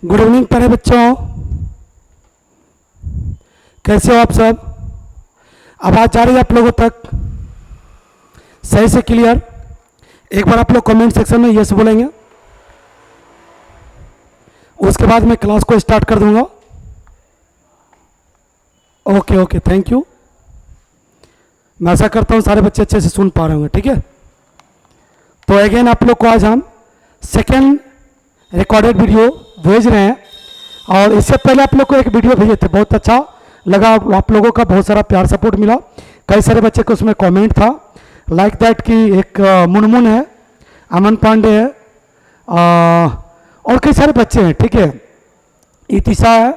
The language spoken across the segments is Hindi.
गुड इवनिंग प्यारे बच्चों, कैसे हो आप सब। आवाज जा रही है आप लोगों तक सही से क्लियर? एक बार आप लोग कमेंट सेक्शन में यस बोलेंगे, उसके बाद मैं क्लास को स्टार्ट कर दूंगा। Okay okay, thank you. मैं आशा करता हूं सारे बच्चे अच्छे से सुन पा रहे होंगे। ठीक है, तो अगेन आप लोग को आज हम सेकेंड रिकॉर्डेड वीडियो भेज रहे हैं। और इससे पहले आप लोग को एक वीडियो भेजे थे, बहुत अच्छा लगा आप लोगों का, बहुत सारा प्यार सपोर्ट मिला। कई सारे बच्चे को उसमें कमेंट था लाइक दैट कि एक मुनमुन है, अमन पांडे है, और कई सारे बच्चे हैं। ठीक है, इतिशा है,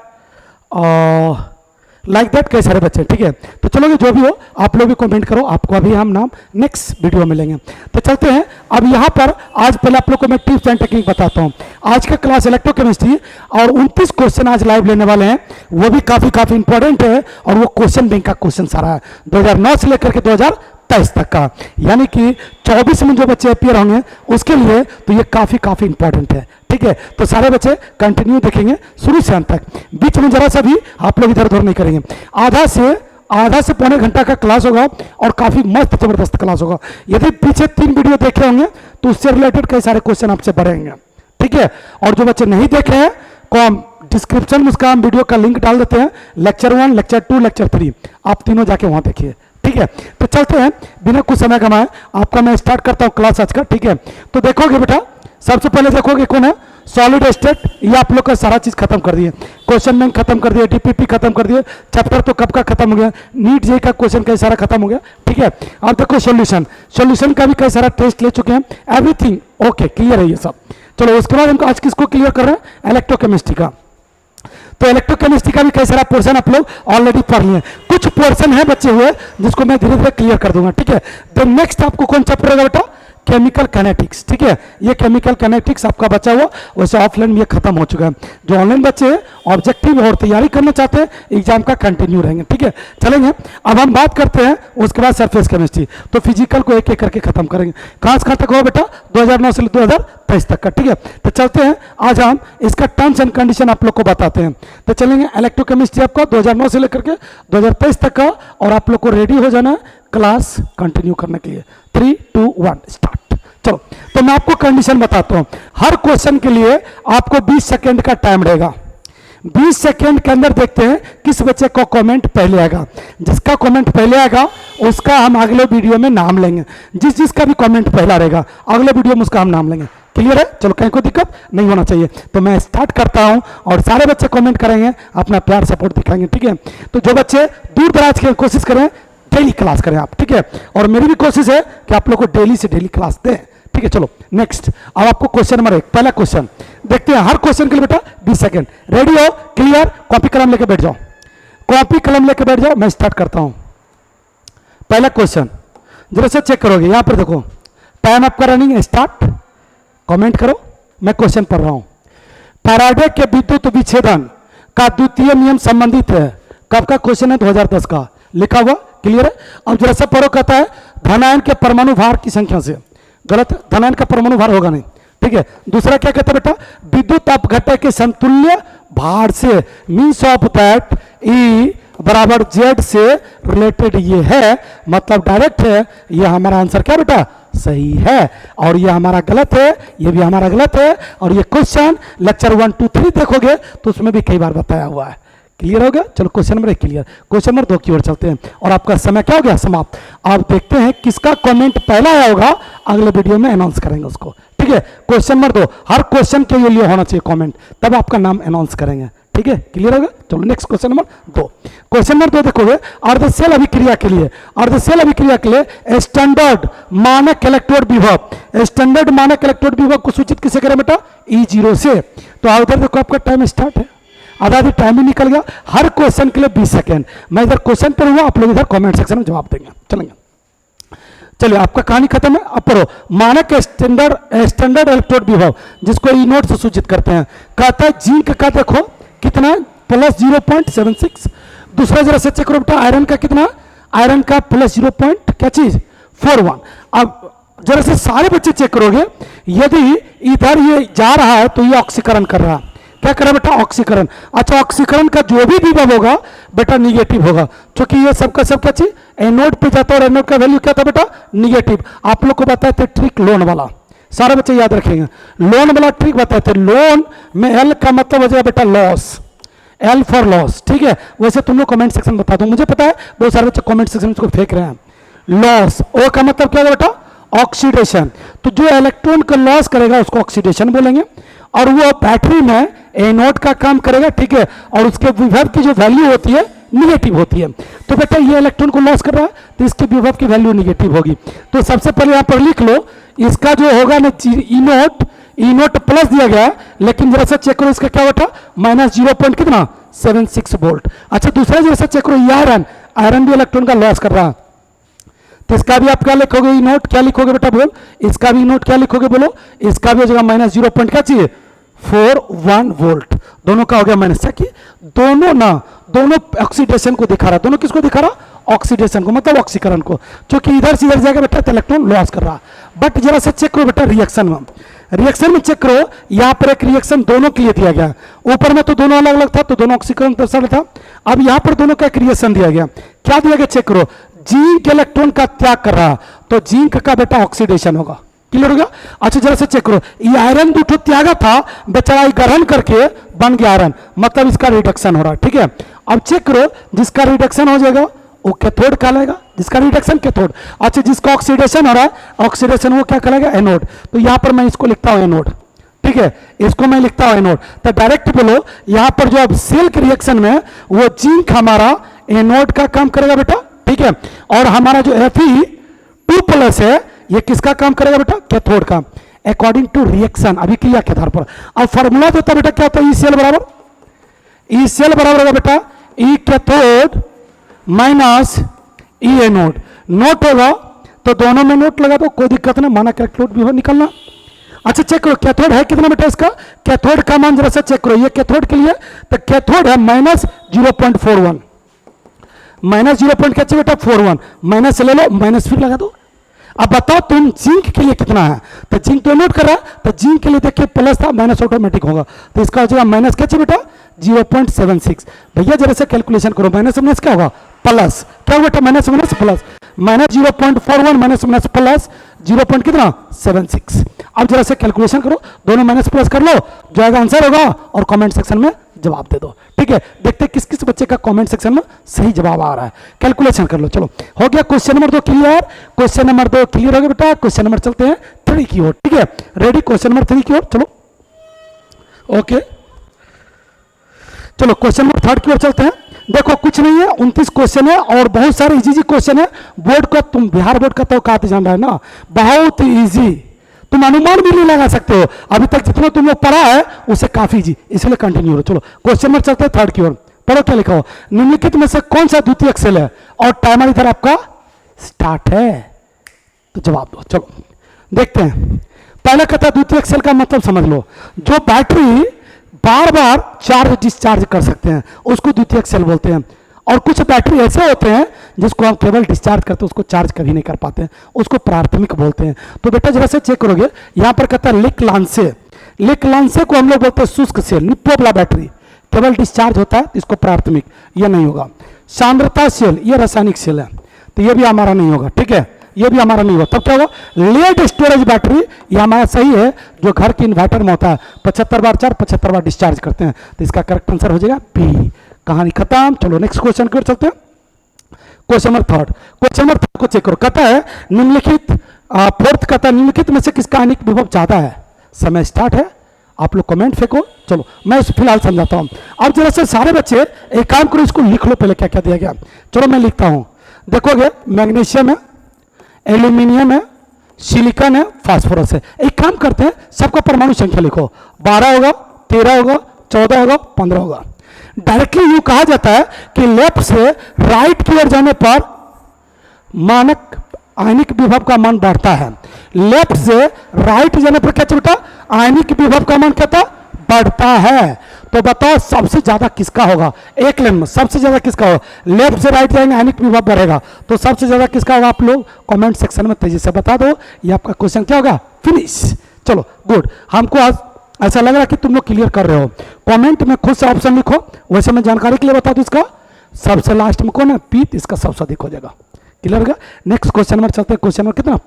लाइक दैट कई सारे बच्चे। ठीक है, तो चलो जो भी हो आप लोग भी कमेंट करो, आपको अभी हम नाम नेक्स्ट वीडियो में लेंगे। तो चलते हैं अब यहाँ पर। आज पहले आप लोग को मैं टिप्स एंड टेक्निक बताता हूँ। आज का क्लास इलेक्ट्रोकेमिस्ट्री और 29 क्वेश्चन आज लाइव लेने वाले हैं, वो भी काफी इंपॉर्टेंट है। और वो क्वेश्चन बैंक का क्वेश्चन सारा है 2009 से लेकर के 2023 तक का, यानी कि 24 में जो बच्चे अपियर होंगे उसके लिए तो ये काफी इंपॉर्टेंट है। ठीक है, तो सारे बच्चे कंटिन्यू देखेंगे शुरू से अंत तक, बीच में जरा सा भी आप लोग इधर उधर नहीं करेंगे। आधा से पौने घंटा का क्लास होगा और काफी मस्त जबरदस्त क्लास होगा। यदि पीछे 3 वीडियो देखे होंगे तो उससे रिलेटेड कई सारे क्वेश्चन आपसे बढ़ेंगे। ठीक है, और जो बच्चे नहीं देखे हैं को हम डिस्क्रिप्शन में उसका हम वीडियो का लिंक डाल देते हैं, लेक्चर 1, लेक्चर 2, लेक्चर 3, आप तीनों जाके वहां देखिए। ठीक है, तो चलते हैं बिना कुछ समय गंवाए, आपका मैं स्टार्ट करता हूं क्लास आज का। ठीक है, तो देखोगे बेटा, सबसे पहले देखोगे कौन है, सॉलिड स्टेट। ये आप लोग का सारा चीज खत्म कर दिए, क्वेश्चन बैंक खत्म कर दिए, डीपीपी खत्म कर दिए, चैप्टर तो कब का खत्म हो गया, नीट जे का क्वेश्चन कई सारा खत्म हो गया। ठीक है, अब देखो सॉल्यूशन का भी कई सारा टेस्ट ले चुके हैं, एवरीथिंग ओके क्लियर है ये सब। चलो उसके बाद हमको आज किसको क्लियर कर रहे हैं, इलेक्ट्रोकेमिस्ट्री का। तो इलेक्ट्रोकेमिस्ट्री का भी कई सारा पोर्शन आप लोग ऑलरेडी पढ़ लिए, कुछ पोर्शन है बचे हुए जिसको मैं धीरे धीरे क्लियर कर दूंगा। ठीक है, तो नेक्स्ट आपको कौन चैप्टर होगा बेटा, केमिकल काइनेटिक्स। ठीक है, ये केमिकल काइनेटिक्स आपका बचा हुआ, वैसे ऑफलाइन में ये खत्म हो चुका है। जो ऑनलाइन बच्चे ऑब्जेक्टिव और तैयारी करना चाहते हैं एग्जाम का कंटिन्यू रहेंगे। ठीक है, चलेंगे अब हम बात करते हैं उसके बाद सरफेस केमिस्ट्री। तो फिजिकल को एक एक करके खत्म करेंगे। कहाँ से कहाँ तक हो बेटा, 2009 से 2023 तक का। ठीक है, तो चलते हैं आज हम इसका टर्म्स एंड कंडीशन आप लोग को बताते हैं। तो चलेंगे इलेक्ट्रोकेमिस्ट्री आपका 2009 से लेकर के 2023 तक का, और आप लोग को रेडी हो जाना है क्लास कंटिन्यू करने के लिए। 3, 2, 1 स्टार्ट। चलो, तो मैं आपको कंडीशन बताता हूं। हर क्वेश्चन के लिए आपको 20 सेकंड का टाइम रहेगा। 20 सेकंड के अंदर देखते हैं किस बच्चे को कमेंट पहले आएगा। जिसका कमेंट पहले आएगा उसका हम अगले वीडियो में नाम लेंगे। जिसका भी कमेंट पहला रहेगा अगले वीडियो में उसका हम नाम लेंगे। क्लियर है? चलो, कहीं कोई दिक्कत नहीं होना चाहिए। तो मैं स्टार्ट करता हूं और सारे बच्चे कमेंट करेंगे, अपना प्यार सपोर्ट दिखाएंगे। ठीक है, तो जो बच्चे दूर दराज की कोशिश करें डेली क्लास करें आप। ठीक है, और मेरी भी कोशिश है कि आप लोग को डेली से डेली क्लास दें। ठीक है, चलो नेक्स्ट। अब आपको क्वेश्चन नंबर 1 पहला क्वेश्चन देखते हैं। हर क्वेश्चन के लिए बेटा 20 सेकंड। रेडी हो? क्लियर? कॉपी कलम लेके बैठ जाओ, कॉपी कलम लेके बैठ जाओ। मैं स्टार्ट करता हूं। पहला क्वेश्चन जरा से चेक करोगे, यहां पर देखो टाइम आपका रनिंग, स्टार्ट। कमेंट करो, मैं क्वेश्चन पढ़ रहा हूं। फैराडे के विद्युत विच्छेदन का द्वितीय नियम संबंधित है। कब का क्वेश्चन है? 2010 का लिखा हुआ। क्लियर है? अब जरा सा पढ़ो, कहता है धनायन के परमाणु भार की संख्या से। गलत, धनायन का परमाणु भार होगा नहीं। ठीक है, दूसरा क्या कहता है बेटा, विद्युत अपघटक के समतुल्य भार से, मीन्स ऑफ दैट ई बराबर जेड से रिलेटेड ये है, मतलब डायरेक्ट है। ये हमारा आंसर क्या बेटा, सही है। और ये हमारा गलत है, ये भी हमारा गलत है। और ये क्वेश्चन लेक्चर 1, 2, 3 देखोगे तो उसमें भी कई बार बताया हुआ है। क्लियर हो गया? चलो question number 1 clear. Question number 2 की ओर चलते हैं और आपका समय क्या हो गया, समाप्त। आप देखते हैं किसका कमेंट पहला आया होगा, अगले वीडियो में अनाउंस करेंगे उसको। ठीक है, क्वेश्चन नंबर 2 हर क्वेश्चन के लिए होना चाहिए कमेंट, तब आपका नाम अनाउंस करेंगे। ठीक है, क्लियर हो गया? चलो next question number 2। Question number 2 देखोगे, अर्धसेल अभिक्रिया के लिए, अर्धसेल अभिक्रिया के लिए स्टैंडर्ड मानक इलेक्ट्रोड विभव, स्टैंडर्ड मानक इलेक्ट्रोड विभव को सूचित किसे करें बेटा, E0 से। तो उधर देखो आपका टाइम स्टार्ट है, आधा भी टाइम ही निकल गया। हर क्वेश्चन के लिए 20 सेकंड। मैं इधर क्वेश्चन पढ़ूंगा, आप लोग इधर कमेंट सेक्शन में जवाब देंगे। चलेंगे, चलिए आपका कहानी खत्म है। अब पढ़ो, मानक स्टैंडर्ड इलेक्ट्रोड विभव जिसको ई नोट से सूचित करते हैं। कहता है जिंक का देखो कितना, प्लस 0.76। दूसरा जरा से चेक करो बेटा, आयरन का कितना, आयरन का प्लस 0. क्या चीज 41। अब जरा से सारे बच्चे चेक करोगे, यदि इधर ये जा रहा है तो ये ऑक्सीकरण कर रहा है। क्या करा बेटा, ऑक्सीकरण। अच्छा, ऑक्सीकरण का जो भी विभव होगा बेटा निगेटिव होगा, क्योंकि ये सबका सबका चीज एनोड पे जाता है और एनोड का वैल्यू क्या था बेटा, निगेटिव। आप लोग को बताए थे ट्रिक लोन वाला, सारे बच्चे याद रखेंगे, लोन वाला ट्रिक बताए थे। लोन में एल का मतलब हो जाएगा बेटा लॉस, एल फॉर लॉस, ठीक है। वैसे तुम लोग कमेंट सेक्शन में बता दो, मुझे पता है बहुत सारे बच्चे कमेंट सेक्शन में इसको फेंक रहे हैं। लॉस, ओ का मतलब क्या है बेटा, ऑक्सीडेशन। तो जो इलेक्ट्रॉन को लॉस करेगा उसको ऑक्सीडेशन बोलेंगे, और वो बैटरी में एनोड का काम करेगा, ठीक है, और उसके विभव की जो वैल्यू होती है निगेटिव होती है। तो बेटा ये इलेक्ट्रॉन को लॉस कर रहा है तो इसके विभव की वैल्यू निगेटिव होगी। तो सबसे पहले यहां पर लिख लो, इसका जो होगा ना ई नोट प्लस दिया गया, लेकिन जरा सा चेक करो इसका क्या बेटा, माइनस 0 कितना 76 वोल्ट। अच्छा, दूसरा जरा सा चेक करो, आयरन, आयरन भी इलेक्ट्रॉन का लॉस कर रहा है, तो इसका भी आप क्या लिखोगे, ई नोट क्या लिखोगे बेटा बोल, इसका भी नोट क्या लिखोगे बोलो, इसका भी हो जाएगा माइनस 0 क्या चाहिए 41 वोल्ट। दोनों का हो गया माइनस, कि दोनों ऑक्सीडेशन को दिखा रहा, दोनों किसको दिखा रहा, ऑक्सीडेशन को, मतलब ऑक्सीकरण को, क्योंकि इधर से इधर जाएगा बेटा तो इलेक्ट्रॉन लॉस कर रहा। बट जरा सा चेक करो बेटा रिएक्शन में चेक करो, यहां पर एक रिएक्शन दोनों के लिए दिया गया, ऊपर में तो दोनों अलग अलग था तो दोनों ऑक्सीकरण दर्शा था, अब यहां पर दोनों का एक रिएक्शन दिया गया, क्या दिया गया चेक करो, जिंक इलेक्ट्रॉन का त्याग कर रहा तो जिंक का बेटा ऑक्सीडेशन होगा, क्लियर हो गया। अच्छा जरा से चेक करो, ये आयरन दूठो त्यागा था बेचारा ग्रहण करके बन गया आयरन, मतलब इसका रिडक्शन हो रहा है, ठीक है। अब चेक करो, जिसका रिडक्शन हो जाएगा वो कैथोड कहलाएगा, जिसका रिडक्शन कैथोड। अच्छा, जिसका ऑक्सीडेशन हो रहा है, ऑक्सीडेशन वो क्या कहलाएगा, एनोड। तो यहां पर मैं इसको लिखता हूं एनोड, ठीक है, इसको मैं लिखता हूं एनोड। तो डायरेक्ट बोलो, यहां पर जो अब सेल के रिएक्शन में वो जिंक हमारा एनोड का काम करेगा बेटा, ठीक है, और हमारा जो Fe2+ है ये किसका काम करेगा बेटा, कैथोड का, अकॉर्डिंग टू रिएक्शन, अभिक्रिया के आधार पर। अब फॉर्मूला देता बेटा क्या होता है, ई सेल बराबर होगा बेटा ई कैथोड माइनस ई एनोड। नोट होगा तो दोनों में नोट लगा दो, कोई दिक्कत नहीं, माना कैलकुलेट भी हो निकलना। अच्छा चेक करो कैथोड है कितना बेटा, इसका कैथोड का मान जरा सा चेक करो, ये कैथोड के लिए तो कैथोड है माइनस 0.41, माइनस 0. क्या चाहिए बेटा 41, माइनस ले लो, माइनस फिर लगा दो। अब बताओ तुम जिंक के लिए कितना है, तो जिंक तो नोट कर रहा है, तो जिंक के लिए देखिए प्लस था, माइनस ऑटोमेटिक होगा, तो इसका हो जाएगा माइनस क्या चाहिए बेटा 0.76। भैया जरा से कैलकुलेशन करो, माइनस माइनस क्या होगा प्लस, क्या होगा बेटा minus minus plus, minus 0.41 minus minus plus 0.76। अब जरा से कैलकुलेशन करो, दोनों माइनस प्लस कर लो, जो आएगा आंसर होगा, और कमेंट सेक्शन में जवाब दे दो, ठीक है। देखते हैं किस किस बच्चे का कमेंट सेक्शन में सही जवाब आ रहा है, कैलकुलेशन कर लो। चलो हो गया question number 2 clear, question number 2 clear हो गया बेटा। क्वेश्चन नंबर चलते हैं 3 की ओर, ठीक है, रेडी, क्वेश्चन नंबर 3 की ओर चलो, ओके चलो क्वेश्चन नंबर 3 की ओर चलते हैं। देखो कुछ नहीं है, 29 क्वेश्चन है और बहुत सारे इजी क्वेश्चन है। बोर्ड का तुम बिहार बोर्ड का तो औकात जान रहा है ना, बहुत इजी, तुम अनुमान भी नहीं लगा सकते हो, अभी तक जितना तुम लोग पढ़ा है उससे काफी इजी, इसलिए कंटिन्यू हो। चलो क्वेश्चन नंबर चलते हैं 3 की ओर, पढ़ो क्या लिखा हो, निम्नलिखित में से कौन सा द्वितीयक सेल है, और टाइमर इधर आपका स्टार्ट है, तो जवाब दो। चलो देखते हैं, पहले कहता द्वितीयक सेल का मतलब समझ लो, जो बैटरी बार बार चार्ज डिस्चार्ज कर सकते हैं उसको द्वितीयक सेल बोलते हैं, और कुछ बैटरी ऐसे होते हैं जिसको हम केवल डिस्चार्ज करते हैं, उसको चार्ज कभी नहीं कर पाते हैं, उसको प्राथमिक बोलते हैं। तो बेटा जरा से चेक करोगे, यहां पर कहता है लिक लांसे को हम लोग बोलते हैं शुष्क सेल, निप्पो वाला बैटरी केवल डिस्चार्ज होता है, इसको प्राथमिक, ये नहीं होगा। सांद्रता सेल ये रासायनिक सेल है, तो ये भी हमारा नहीं होगा, ठीक है, ये भी हमारा नहीं होगा। तब क्या होगा, लेड स्टोरेज बैटरी, ये हमारा सही है, जो घर के इन्वर्टर में होता है, 75 बार चार्ज 75 बार डिस्चार्ज करते हैं, तो इसका करेक्ट आंसर हो जाएगा बी। कहानी खत्म। चलो नेक्स्ट क्वेश्चन की ओर चलते हैं, क्वेश्चन नंबर 3। क्वेश्चन नंबर 3 को चेक करो, कहता है निम्नलिखित फोर्थ कहता है निम्नलिखित में से किसका आनिक विभव ज्यादा है। समय स्टार्ट है, आप लोग कमेंट फेंको, चलो मैं इस फिलहाल समझाता हूं। अब जरा से सारे बच्चे एक काम करो, इसको लिख लो पहले क्या क्या दिया गया। चलो मैं लिखता हूं, देखोगे मैग्नीशियम है, एल्यूमिनियम है, सिलिकॉन है, फास्फोरस है। एक काम करते हैं, सबका परमाणु संख्या लिखो, 12 होगा, 13 होगा, 14 होगा, 15 होगा। डायरेक्टली यूं कहा जाता है कि लेफ्ट से राइट की ओर जाने पर मानक आयनिक विभव का मान बढ़ता है, लेफ्ट से राइट जाने पर क्या चलता, आयनिक विभव का मान क्या बढ़ता है। तो बताओ सबसे ज्यादा किसका होगा, एक लाइन में सबसे ज्यादा किसका होगा, लेफ्ट से राइट जाएंगे आयनिक विभव बढ़ेगा, तो सबसे ज्यादा किसका होगा, आप लोग कमेंट सेक्शन में तेजी से बता दो। ये आपका क्वेश्चन क्या होगा, फिनिश। चलो गुड, हमको आज ऐसा लग रहा है कि तुम लोग क्लियर कर रहे हो। कमेंट में खुद से ऑप्शन लिखो, वैसे मैं जानकारी के लिए बता दूं इसका सबसे लास्ट में कौन है, पीत, इसका सबसे अधिक हो जाएगा। क्लियर हो गया। नेक्स्ट क्वेश्चन नंबर चलते हैं, क्वेश्चन नंबर कितना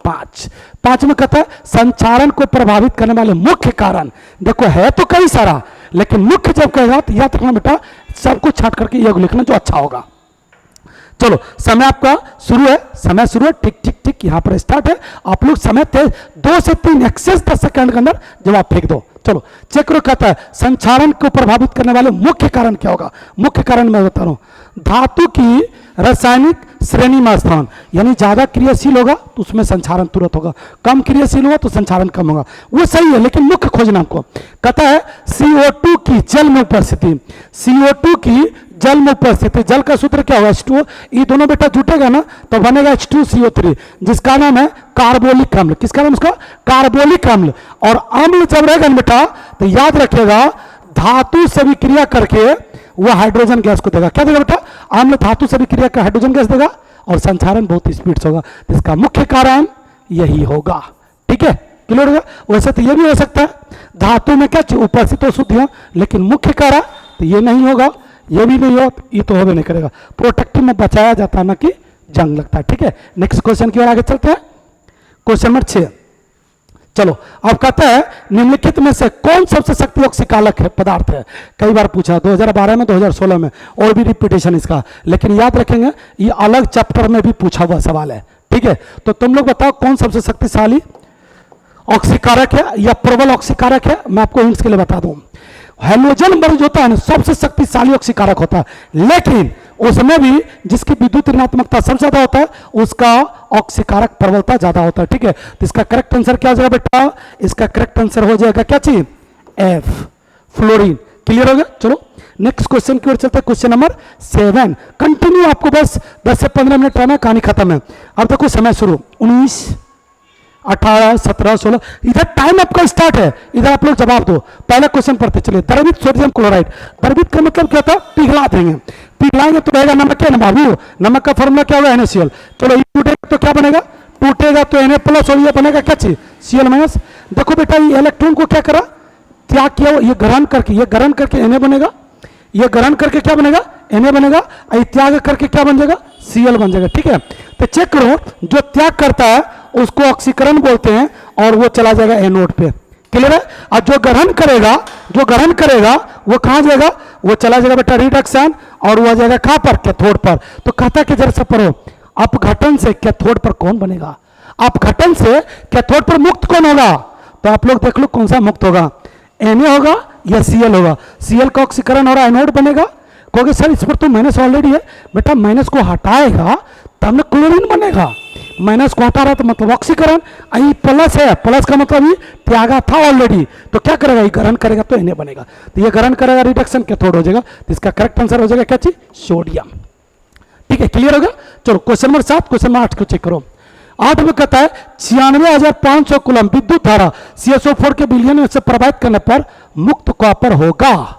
5 में कहता है संचारण को प्रभावित करने वाले मुख्य कारण। देखो है तो कई सारा, लेकिन मुख्य जब कहेगा तो याद रखना बेटा सबको छाट करके ये लिखना जो अच्छा होगा। चलो समय आपका शुरू है, समय शुरू है, टिक टिक टिक यहाँ पर स्टार्ट है। आप लोग समय थे 2 से 3 एक्सेस 10 सेकंड के अंदर जवाब फेंक दो। चलो चेक करो, कहता है संचारण को प्रभावित करने वाले मुख्य कारण क्या होगा। मुख्य कारण मैं बता रहा हूं, धातु की रासायनिक श्रेणी में स्थान, यानी ज्यादा क्रियाशील होगा तो उसमें संचारण तुरंत होगा, कम क्रियाशील होगा तो संचारण कम होगा। वो सही है, लेकिन मुख्य खोजना हमको। कहता है CO2 की जल में उपस्थिति, CO2 की जल में उपस्थिति, जल का सूत्र क्या होगा H2O, ये दोनों बेटा जुटेगा ना तो बनेगा H2CO3, जिसका नाम है कार्बोलिक अम्ल। किसका नाम उसका, कार्बोलिक अम्ल। और अम्ल जब रहेगा ना बेटा तो याद रखिएगा धातु से भी क्रिया करके वह हाइड्रोजन गैस को देगा। क्या देगा बेटा, अम्ल धातु से भी क्रिया कर हाइड्रोजन गैस देगा और संचारण बहुत स्पीड से होगा। तो इसका मुख्य कारण यही होगा। ठीक है, क्लियर होगा। वैसे तो यह भी हो सकता है धातु में क्या उपस्थित हो शुद्धियां, लेकिन मुख्य कारण तो ये नहीं होगा, ये भी नहीं हो, ये तो होवे नहीं करेगा। प्रोटेक्टिव में बचाया जाता है ना कि जंग लगता है। ठीक है, नेक्स्ट क्वेश्चन की ओर आगे चलते हैं, क्वेश्चन नंबर 6। चलो अब कहता है निम्नलिखित में से कौन सबसे शक्ति ऑक्सीकारक है पदार्थ है। कई बार पूछा 2012 में 2016 में, और भी रिपीटेशन इसका, लेकिन याद रखेंगे ये अलग चैप्टर में भी पूछा हुआ सवाल है। ठीक है, तो तुम लोग बताओ कौन सबसे शक्तिशाली ऑक्सीकारक है या प्रबल ऑक्सीकारक है। मैं आपको हिंट्स के लिए बता दूं, हेलोजन मर्ज होता है ना सबसे शक्तिशाली ऑक्सीकारक होता है, लेकिन उसमें भी जिसकी विद्युत ऋणात्मकता सबसे ज्यादा होता है उसका ऑक्सीकारक प्रबलता ज्यादा होता है। ठीक है, तो इसका करेक्ट आंसर क्या हो जाएगा बेटा, इसका करेक्ट आंसर हो जाएगा क्या चीज, F, फ्लोरीन। क्लियर हो गया। चलो नेक्स्ट क्वेश्चन की ओर चलते हैं, क्वेश्चन नंबर 7। कंटिन्यू, आपको बस 10 से 15 मिनट रहना, कहानी खत्म है। अब देखो समय शुरू 19, 18, 17, 16, इधर टाइम आपका स्टार्ट है, इधर आप लोग जवाब दो। पहला क्वेश्चन पढ़ते चलिए, द्रवित सोडियम क्लोराइड। द्रवित का मतलब क्या होता है, पिघला देंगे, पिघलाएंगे तो रहेगा नमक। क्या ना बाबू, नमक का फॉर्मूला क्या होगा NaCl। चलो ये टूटेगा तो क्या बनेगा, टूटेगा तो Na प्लस और ये बनेगा क्या चीज, Cl माइनस। देखो बेटा ये इलेक्ट्रॉन को क्या करा, त्याग किया, ये ग्रहण करके, ये ग्रहण करके Na बनेगा, ये ग्रहण करके क्या बनेगा, Na बनेगा, ये त्याग करके क्या बन जाएगा, Cl बन जाएगा। ठीक है, तो चेक करो जो त्याग करता है उसको ऑक्सीकरण बोलते हैं और वो चला जाएगा एनोड पे। क्लियर है। और जो ग्रहण करेगा, जो ग्रहण करेगा वो कहां जाएगा, वो चला जाएगा बेटा रिडक्शन, और वो आ जाएगा कहां पर, कैथोड पर। तो कहता कि जरा सा पढ़ो, अपघटन से कैथोड पर कौन बनेगा, अपघटन से कैथोड पर मुक्त कौन होगा। तो आप लोग देख लो कौन सा मुक्त होगा, Na होगा या Cl होगा। Cl का ऑक्सीकरण हो रहा है, एनोड बनेगा। कहोगे सर इस पर तो माइनस ऑलरेडी है, बेटा माइनस को हटाएगा तब ना क्लोरीन बनेगा, माइनस को हटा रहा तो मतलब ऑक्सीकरण, आई प्लस है, प्लस का मतलब ये त्यागा था ऑलरेडी, तो क्या करेगा, ये ग्रहण करेगा तो Na बनेगा, तो ये ग्रहण करेगा रिडक्शन कैथोड हो जाएगा। तो इसका करेक्ट आंसर हो जाएगा क्या चीज, सोडियम। ठीक है, क्लियर होगा। चलो क्वेश्चन नंबर 7, क्वेश्चन नंबर 8 को चेक करो। 8 में कहता है 96,500 कूलम विद्युत धारा CSO4 के विलयन से प्रभावित करने पर मुक्त कॉपर होगा।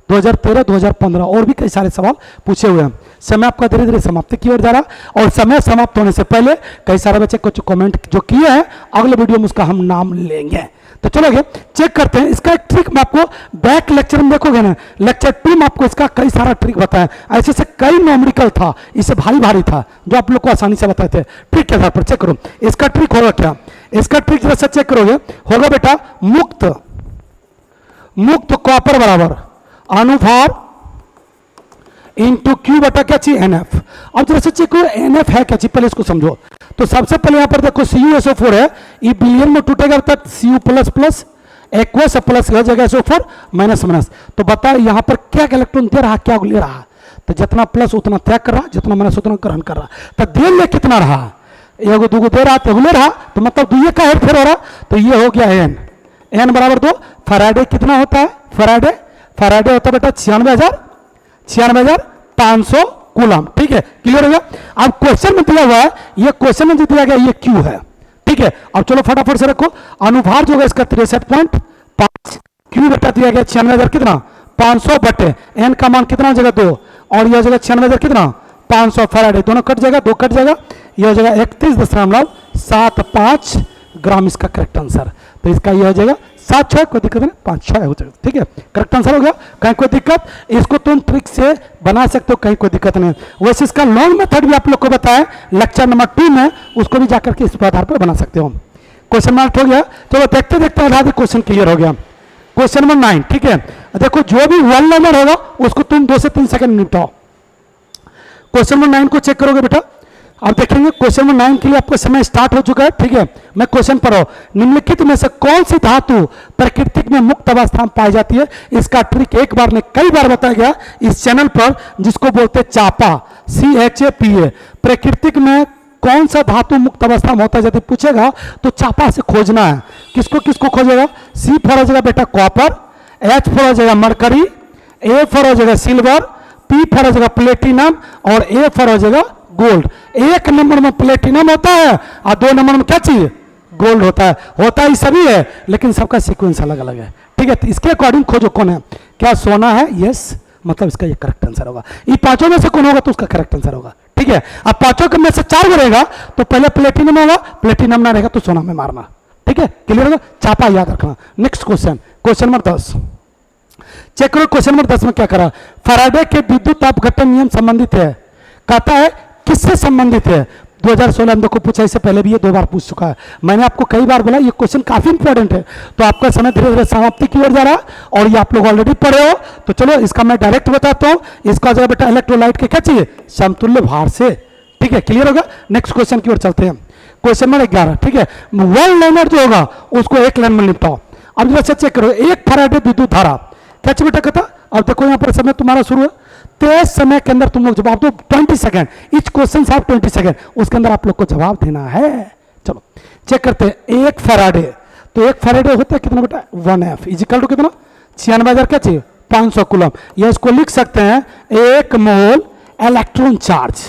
2013, 2015 और भी कई सारे सवाल पूछे हुए हैं। समय आपका धीरे धीरे समाप्ति की ओर जा रहा है, और समय समाप्त होने से पहले कई सारे बच्चे कुछ कमेंट जो किए हैं अगले वीडियो में उसका हम नाम लेंगे। तो चलोगे चेक करते हैं इसका एक ट्रिक। मैं आपको बैक लेक्चर में देखोगे ना, लेक्चर 2 में आपको इसका कई सारा ट्रिक बताया, ऐसे से कई न्यूमेरिकल था, इससे भारी भारी था जो आप लोग को आसानी से बताते थे। ट्रिक के आधार पर चेक करो इसका ट्रिक होगा क्या, इसका ट्रिक जरा सा चेक करोगे होगा बेटा, मुक्त कॉपर बराबर अनुभार इंटू क्यू बटा क्या चाहिए NF। अब जरा से चेक करो NF है क्या चीज, पहले इसको समझो। तो सबसे पहले यहां पर देखो CuSO4 है, ये बिलियन में टूटेगा तब Cu plus plus aqueous plus हो जाएगा SO4 माइनस माइनस। तो बता यहां पर क्या इलेक्ट्रॉन दे रहा, क्या ले रहा, तो जितना प्लस उतना त्याग कर रहा, जितना माइनस उतना ग्रहण कर रहा। तो दे ले कितना रहा, एगो दूगो दे रहा तो ले रहा, तो मतलब दुए का हेर फेर हो रहा, तो ये हो गया N बराबर 2। फैराडे कितना होता है, फैराडे होता है बेटा 96,500 कूलम। ठीक है, क्लियर हो गया। अब क्वेश्चन में दिया हुआ है, ये क्वेश्चन में दिया गया ये क्यू है। ठीक है, अब चलो फटाफट से रखो, अनुभार जो होगा इसका 63.5, क्यू बेटा दिया गया 96,000 कितना 500 बटे एन का मान कितना हो जाएगा 2, और यह हो जाएगा 96,000 कितना 500 फैराडे, दोनों कट जाएगा, 2 कट जाएगा, यह हो जाएगा 31.75 ग्राम इसका करेक्ट आंसर। तो इसका यह हो जाएगा 7 6 कोई दिक्कत नहीं, 5 6 हो जाएगा, ठीक है, करेक्ट आंसर हो गया। कहीं कोई दिक्कत, इसको तुम ट्रिक से बना सकते हो, कहीं कोई दिक्कत नहीं। वैसे इसका लॉन्ग मेथड भी आप लोग को बताया लेक्चर नंबर 2 में, उसको भी जाकर के इस आधार पर बना सकते हो। क्वेश्चन मार्क हो गया, चलो देखते देखते आधा क्वेश्चन क्लियर हो गया। क्वेश्चन नंबर 9, ठीक है, देखो जो भी वन लाइनर होगा उसको तुम 2 से 3 सेकंड निपटाओ। क्वेश्चन नंबर 9 को चेक करोगे बेटा, अब देखेंगे क्वेश्चन नंबर 9 के लिए आपको समय स्टार्ट हो चुका है, ठीक है। मैं क्वेश्चन पर हूं, निम्नलिखित में से कौन सी धातु प्रकृति में मुक्त अवस्था में पाई जाती है? इसका ट्रिक एक बार नहीं कई बार बताया गया इस चैनल पर, जिसको बोलते हैं चापा, CHAPA। प्रकृति में कौन सा धातु मुक्त अवस्था में होता है यदि पूछेगा तो चापा से खोजना है। किसको किसको खोजेगा? C फॉर हो जाएगा बेटा कॉपर, H फॉर हो जाएगा मरकरी, A फॉर हो जाएगा सिल्वर, P फॉर हो जाएगा प्लेटिनम और A फॉर हो जाएगा गोल्ड। 1 नंबर में प्लेटिनम होता है और 2 नंबर में क्या चाहिए? गोल्ड होता है। होता ही सभी है लेकिन सबका सीक्वेंस अलग अलग है, ठीक है। तो इसके अकॉर्डिंग खोजो कौन है। क्या सोना है? यस, मतलब इसका ये करेक्ट आंसर होगा। ये पांचों में से कौन होगा तो उसका करेक्ट आंसर होगा, ठीक है। अब पांचों में से 4 रहेगा तो पहले प्लेटिनम होगा, प्लेटिनम ना रहेगा तो सोना में मारना, ठीक है, क्लियर होगा। चापा याद रखना। Next question, question number 10 check करो। क्वेश्चन नंबर 10 में क्या करा? फैराडे के विद्युत अपघटन नियम संबंधित है, कहता है किससे संबंधित है? 2016 में को पूछा, इससे पहले भी ये 2 बार पूछ चुका है। मैंने आपको कई बार बोला ये क्वेश्चन काफी इंपॉर्टेंट है, तो आपका समय धीरे धीरे समाप्ति की ओर जा रहा है और ये आप लोग ऑलरेडी पढ़े हो। तो चलो इसका मैं डायरेक्ट बताता हूँ। इसका जो बेटा इलेक्ट्रोलाइट के क्या चाहिए? समतुल्य भार से, ठीक है, क्लियर होगा। नेक्स्ट क्वेश्चन की ओर चलते हैं। क्वेश्चन नंबर 11, ठीक है। वन लाइनर जो होगा उसको एक लाइन में निपटाओ। अब जरा चेक करो, 1 फैराडे विद्युत धारा क्या चाहिए बेटा कहता? अब देखो यहाँ पर समय तुम्हारा शुरू है, 23 समय के अंदर तुम लोग जवाब दो, 20 सेकंड, इच क्वेश्चन से 20 सेकंड, उसके अंदर आप लोग को जवाब देना है। चलो चेक करते हैं। 1 फैराडे, तो 1 फैराडे होता है कितना बेटा? 1F इजिकल टू कितना? 96,000 क्या चाहिए? 500 कूलम। या इसको लिख सकते हैं 1 मोल इलेक्ट्रॉन चार्ज।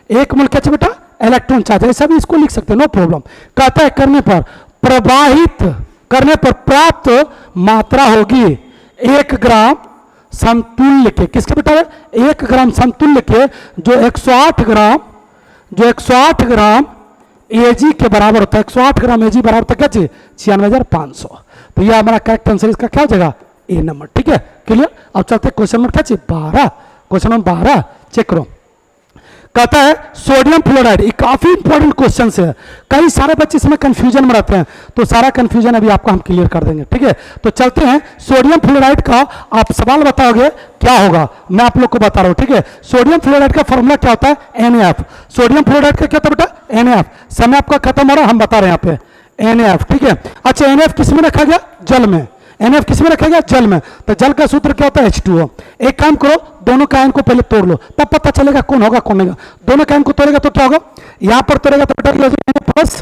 1 मोल क्या चाहिए बेटा? इलेक्ट्रॉन चार्ज, ऐसा भी इसको लिख सकते हैं, नो प्रॉब्लम। कहता है करने पर प्रवाहित करने पर प्राप्त मात्रा होगी 1 ग्राम समतुल्य के, किसके बेटा? 1 ग्राम समतुल्य के जो 108 ग्राम Ag के बराबर होता है। 108 ग्राम Ag बराबर होता है क्या चाहिए? 96,500। तो यह हमारा करेक्ट आंसर इसका क्या हो जाएगा? ए नंबर, ठीक है, क्लियर। अब चलते क्वेश्चन नंबर क्या चाहिए? 12। क्वेश्चन नंबर 12 चेक करो। कहता है सोडियम फ्लोराइड, ये काफी इंपॉर्टेंट क्वेश्चन है। कई सारे बच्चे इसमें कंफ्यूजन में रहते हैं, तो सारा कंफ्यूजन अभी आपको हम क्लियर कर देंगे, ठीक है। तो चलते हैं। सोडियम फ्लोराइड का आप सवाल बताओगे क्या होगा, मैं आप लोग को बता रहा हूं, ठीक है। सोडियम फ्लोराइड का फॉर्मूला क्या होता है? NaF। सोडियम फ्लोराइड का क्या था बेटा? NaF। समय आपका खत्म हो रहा है, हम बता रहे हैं यहाँ पे NaF, ठीक है। अच्छा NaF किस में रखा गया? जल में। NaF किस में रखा गया? जल में। तो जल का सूत्र क्या होता है? H2O। एक काम करो, दोनों का आयन को पहले तोड़ लो, तब पता चलेगा कौन होगा कौन नहीं। दोनों का आयन को तोड़ेगा तो क्या होगा? यहां पर तोड़ेगा तो बेटा प्लस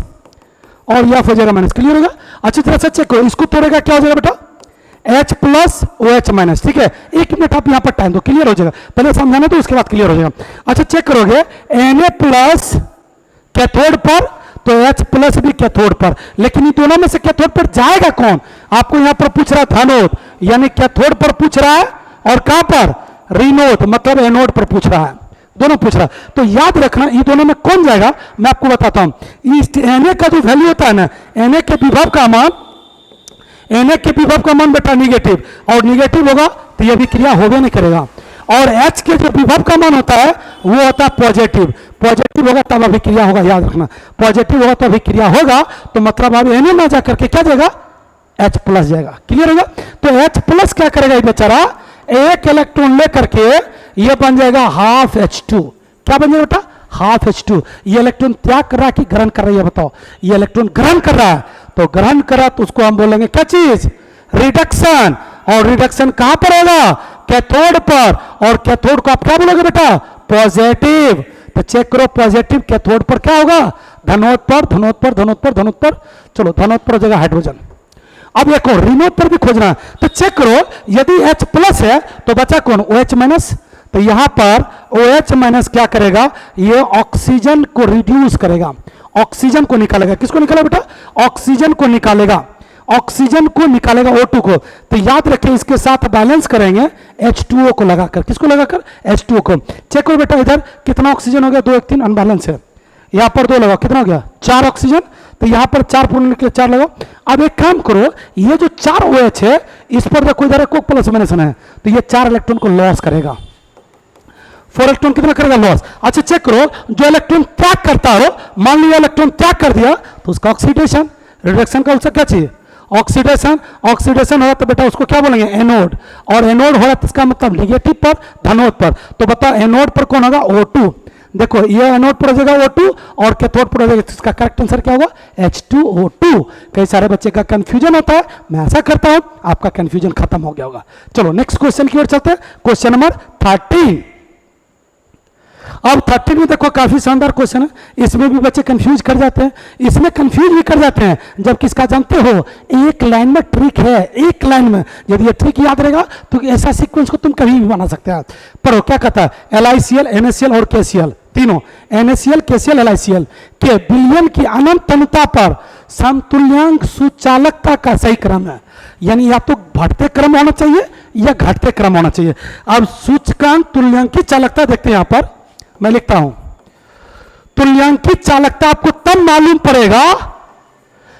और यह हो जाएगा माइनस, क्लियर होगा। अच्छी तरह से चेक करो, इसको तोड़ेगा क्या हो जाएगा बेटा? H प्लस OH माइनस, ठीक है। 1 मिनट आप यहां पर टाइम दो, क्लियर हो जाएगा। पहले समझाना तो उसके बाद क्लियर हो जाएगा। अच्छा चेक करोगे Na प्लस कैथोड पर तो H प्लस भी कैथोड पर, लेकिन इन दोनों में से कैथोड पर जाएगा कौन? आपको यहां पर पूछ रहा है धनोद, यानी कैथोड पर पूछ रहा है और कहां पर? ऋणोद, मतलब एनोड पर पूछ रहा है, दोनों पूछ रहा है। तो याद रखना ये दोनों में कौन जाएगा, मैं आपको बताता हूं। इस Na का जो वैल्यू होता है ना, Na के विभव का मान, Na के विभव का मान बेटा निगेटिव, और निगेटिव होगा तो यह भी क्रिया होगा नहीं करेगा। और H के जो विभव का मान होता है वो होता है पॉजिटिव। पॉजिटिव होगा तब अभिक्रिया होगा, याद रखना। पॉजिटिव होगा तो अभिक्रिया होगा, तो मतलब अब Na में जाकर के क्या जाएगा? H प्लस जाएगा, क्लियर होगा। तो H प्लस क्या करेगा ये बेचारा? 1 इलेक्ट्रॉन लेकर के ये बन जाएगा हाफ H2। क्या बन जाएगा बेटा? Half H2। ये इलेक्ट्रॉन त्याग कर रहा है कि ग्रहण कर रहा है? बताओ। ये इलेक्ट्रॉन ग्रहण कर रहा है, तो ग्रहण कर रहा है तो उसको हम बोलेंगे क्या चीज? रिडक्शन। और रिडक्शन कहां पर होगा? कैथोड पर। और कैथोड को आप क्या बोलोगे बेटा? पॉजिटिव। तो चेक करो, पॉजिटिव कैथोड पर क्या होगा? धनोद पर, धनोद पर, धनोद पर, धनोद पर। चलो धनोद पर हो जाएगा हाइड्रोजन। अब एक और ऋणोद पर भी खोजना है, तो चेक करो यदि H प्लस है तो बचा कौन? OH minus. तो यहां पर OH माइनस क्या करेगा? ये ऑक्सीजन को रिड्यूस करेगा, ऑक्सीजन को निकालेगा। किसको निकालेगा बेटा? ऑक्सीजन को निकालेगा, ऑक्सीजन को निकालेगा O2 को। तो याद रखिए इसके साथ बैलेंस करेंगे H2O को लगाकर। किसको लगाकर? H2O को। चेक करो बेटा इधर कितना ऑक्सीजन हो गया? 2 1 3 अनबैलेंस है। यहां पर 2 लगा, कितना हो गया? 4 ऑक्सीजन। तो यहाँ पर 4 पूर्ण के लिए 4 लगाओ। अब एक काम करो, ये जो 4 OH है इस पर देखो इधर को प्लस माइनस है, तो ये 4 इलेक्ट्रॉन को लॉस करेगा। 4 इलेक्ट्रॉन कितना करेगा? लॉस। अच्छा चेक करो, जो इलेक्ट्रॉन त्याग करता हो, मान लिया इलेक्ट्रॉन त्याग कर दिया तो उसका ऑक्सीडेशन, रिडक्शन का उसका क्या चाहिए? ऑक्सीडेशन। ऑक्सीडेशन हो तो बेटा उसको क्या बोलेंगे? एनोड। और एनोड हो रहा तो इसका मतलब नेगेटिव पर, धनोद पर। तो बताओ एनोड पर कौन होगा? O2। देखो ये एनोड पर हो जाएगा O2 और कैथोड पर हो जाएगा, इसका करेक्ट आंसर क्या होगा? H2O2। कई सारे बच्चे का कंफ्यूजन होता है, मैं ऐसा करता हूं आपका कंफ्यूजन खत्म हो गया होगा। चलो नेक्स्ट क्वेश्चन की ओर चलते हैं, क्वेश्चन नंबर 13। अब 13 में देखो काफी शानदार क्वेश्चन है, इसमें भी बच्चे कंफ्यूज कर जाते हैं, इसमें कंफ्यूज भी कर जाते हैं जब किसका जानते हो? एक लाइन में ट्रिक है, एक लाइन में यदि ये ट्रिक याद रहेगा तो ऐसा सीक्वेंस को तुम कभी भी बना सकते हो। पढ़ो क्या कहता है? LiCl, NaCl और KCl, तीनों NaCl, KCl, LiCl के विलयन की अनंत अनुता पर समतुल्यांक सुचालकता का सही क्रम है, यानी या तो बढ़ते क्रम होना चाहिए या घटते क्रम होना चाहिए। अब सूचकांक तुल्यांकी चालकता देखते हैं, यहां पर मैं लिखता हूं, तुल्यांकी चालकता आपको तब मालूम पड़ेगा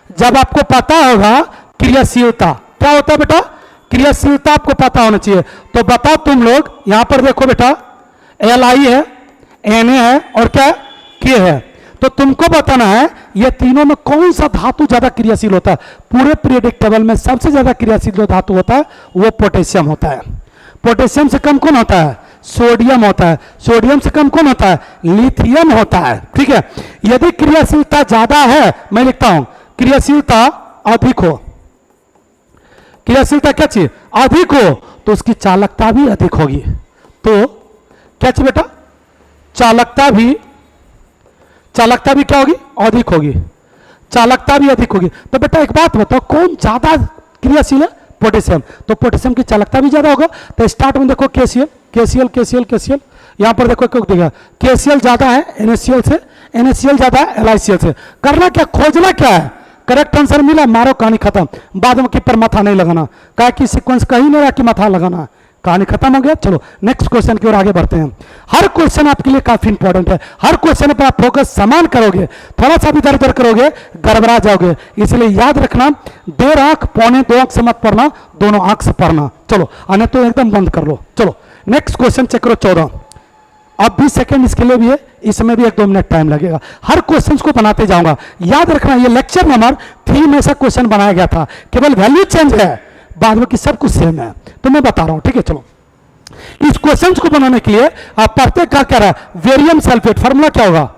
जब आपको पता होगा क्रियाशीलता। क्या होता है बेटा? क्रियाशीलता आपको पता होना चाहिए। तो बताओ तुम लोग, यहां पर देखो बेटा Li है, Na है और क्या K है, तो तुमको बताना है ये तीनों में कौन सा धातु ज्यादा क्रियाशील होता है। पूरे पीरियोडिक टेबल में सबसे ज्यादा क्रियाशील जो धातु होता है वो पोटेशियम होता है। पोटेशियम से कम कौन होता है? सोडियम होता है। सोडियम से कम कौन होता है? लिथियम होता है। ठीक है, यदि क्रियाशीलता ज्यादा है, मैं लिखता हूं क्रियाशीलता अधिक हो, क्रियाशीलता क्या चाहिए? अधिक हो, तो उसकी चालकता भी अधिक होगी। तो क्या चाहिए बेटा? चालकता भी क्या होगी? अधिक होगी। चालकता भी अधिक होगी। तो बेटा एक बात बताओ, कौन ज्यादा क्रियाशील है? पोटेशियम। तो पोटेशियम की चालकता भी ज्यादा होगा। तो स्टार्ट में देखो KCl, KCl, KCl, KCl, यहां पर देखो क्यों देगा? KCl ज्यादा है NaCl से, NaCl ज्यादा है LiCl से। करना क्या? खोजना क्या है? करेक्ट आंसर मिला, मारो कहानी खत्म। बाद में की पर माथा नहीं लगाना, कहा कि सीक्वेंस कहीं नहीं रहा कि माथा लगाना, कहानी खत्म हो गया। चलो नेक्स्ट क्वेश्चन की ओर आगे बढ़ते हैं। हर क्वेश्चन आपके लिए काफी इंपॉर्टेंट है, हर क्वेश्चन पर आप फोकस समान करोगे, थोड़ा सा भी इधर उधर करोगे गड़बड़ा जाओगे। इसलिए याद रखना, 1.5 आंख पौने 2 आंख से मत पढ़ना, दोनों आंख से पढ़ना। चलो अन्य तो एकदम बंद कर लो। चलो नेक्स्ट क्वेश्चन चेक करो 14। अब 20 सेकेंड इसके लिए भी है, इसमें भी 1-2 मिनट टाइम लगेगा। हर क्वेश्चन को बनाते जाऊंगा। याद रखना ये लेक्चर नंबर 3 में ऐसा क्वेश्चन बनाया गया था, केवल वैल्यू चेंज है, बाद में की सब कुछ सेम है, तो मैं बता रहा हूं। ठीक है, चलो इस क्वेश्चन को बनाने के लिए आप पढ़ते क्या कह रहा है? वेरियम सल्फेट, फार्मूला क्या होगा?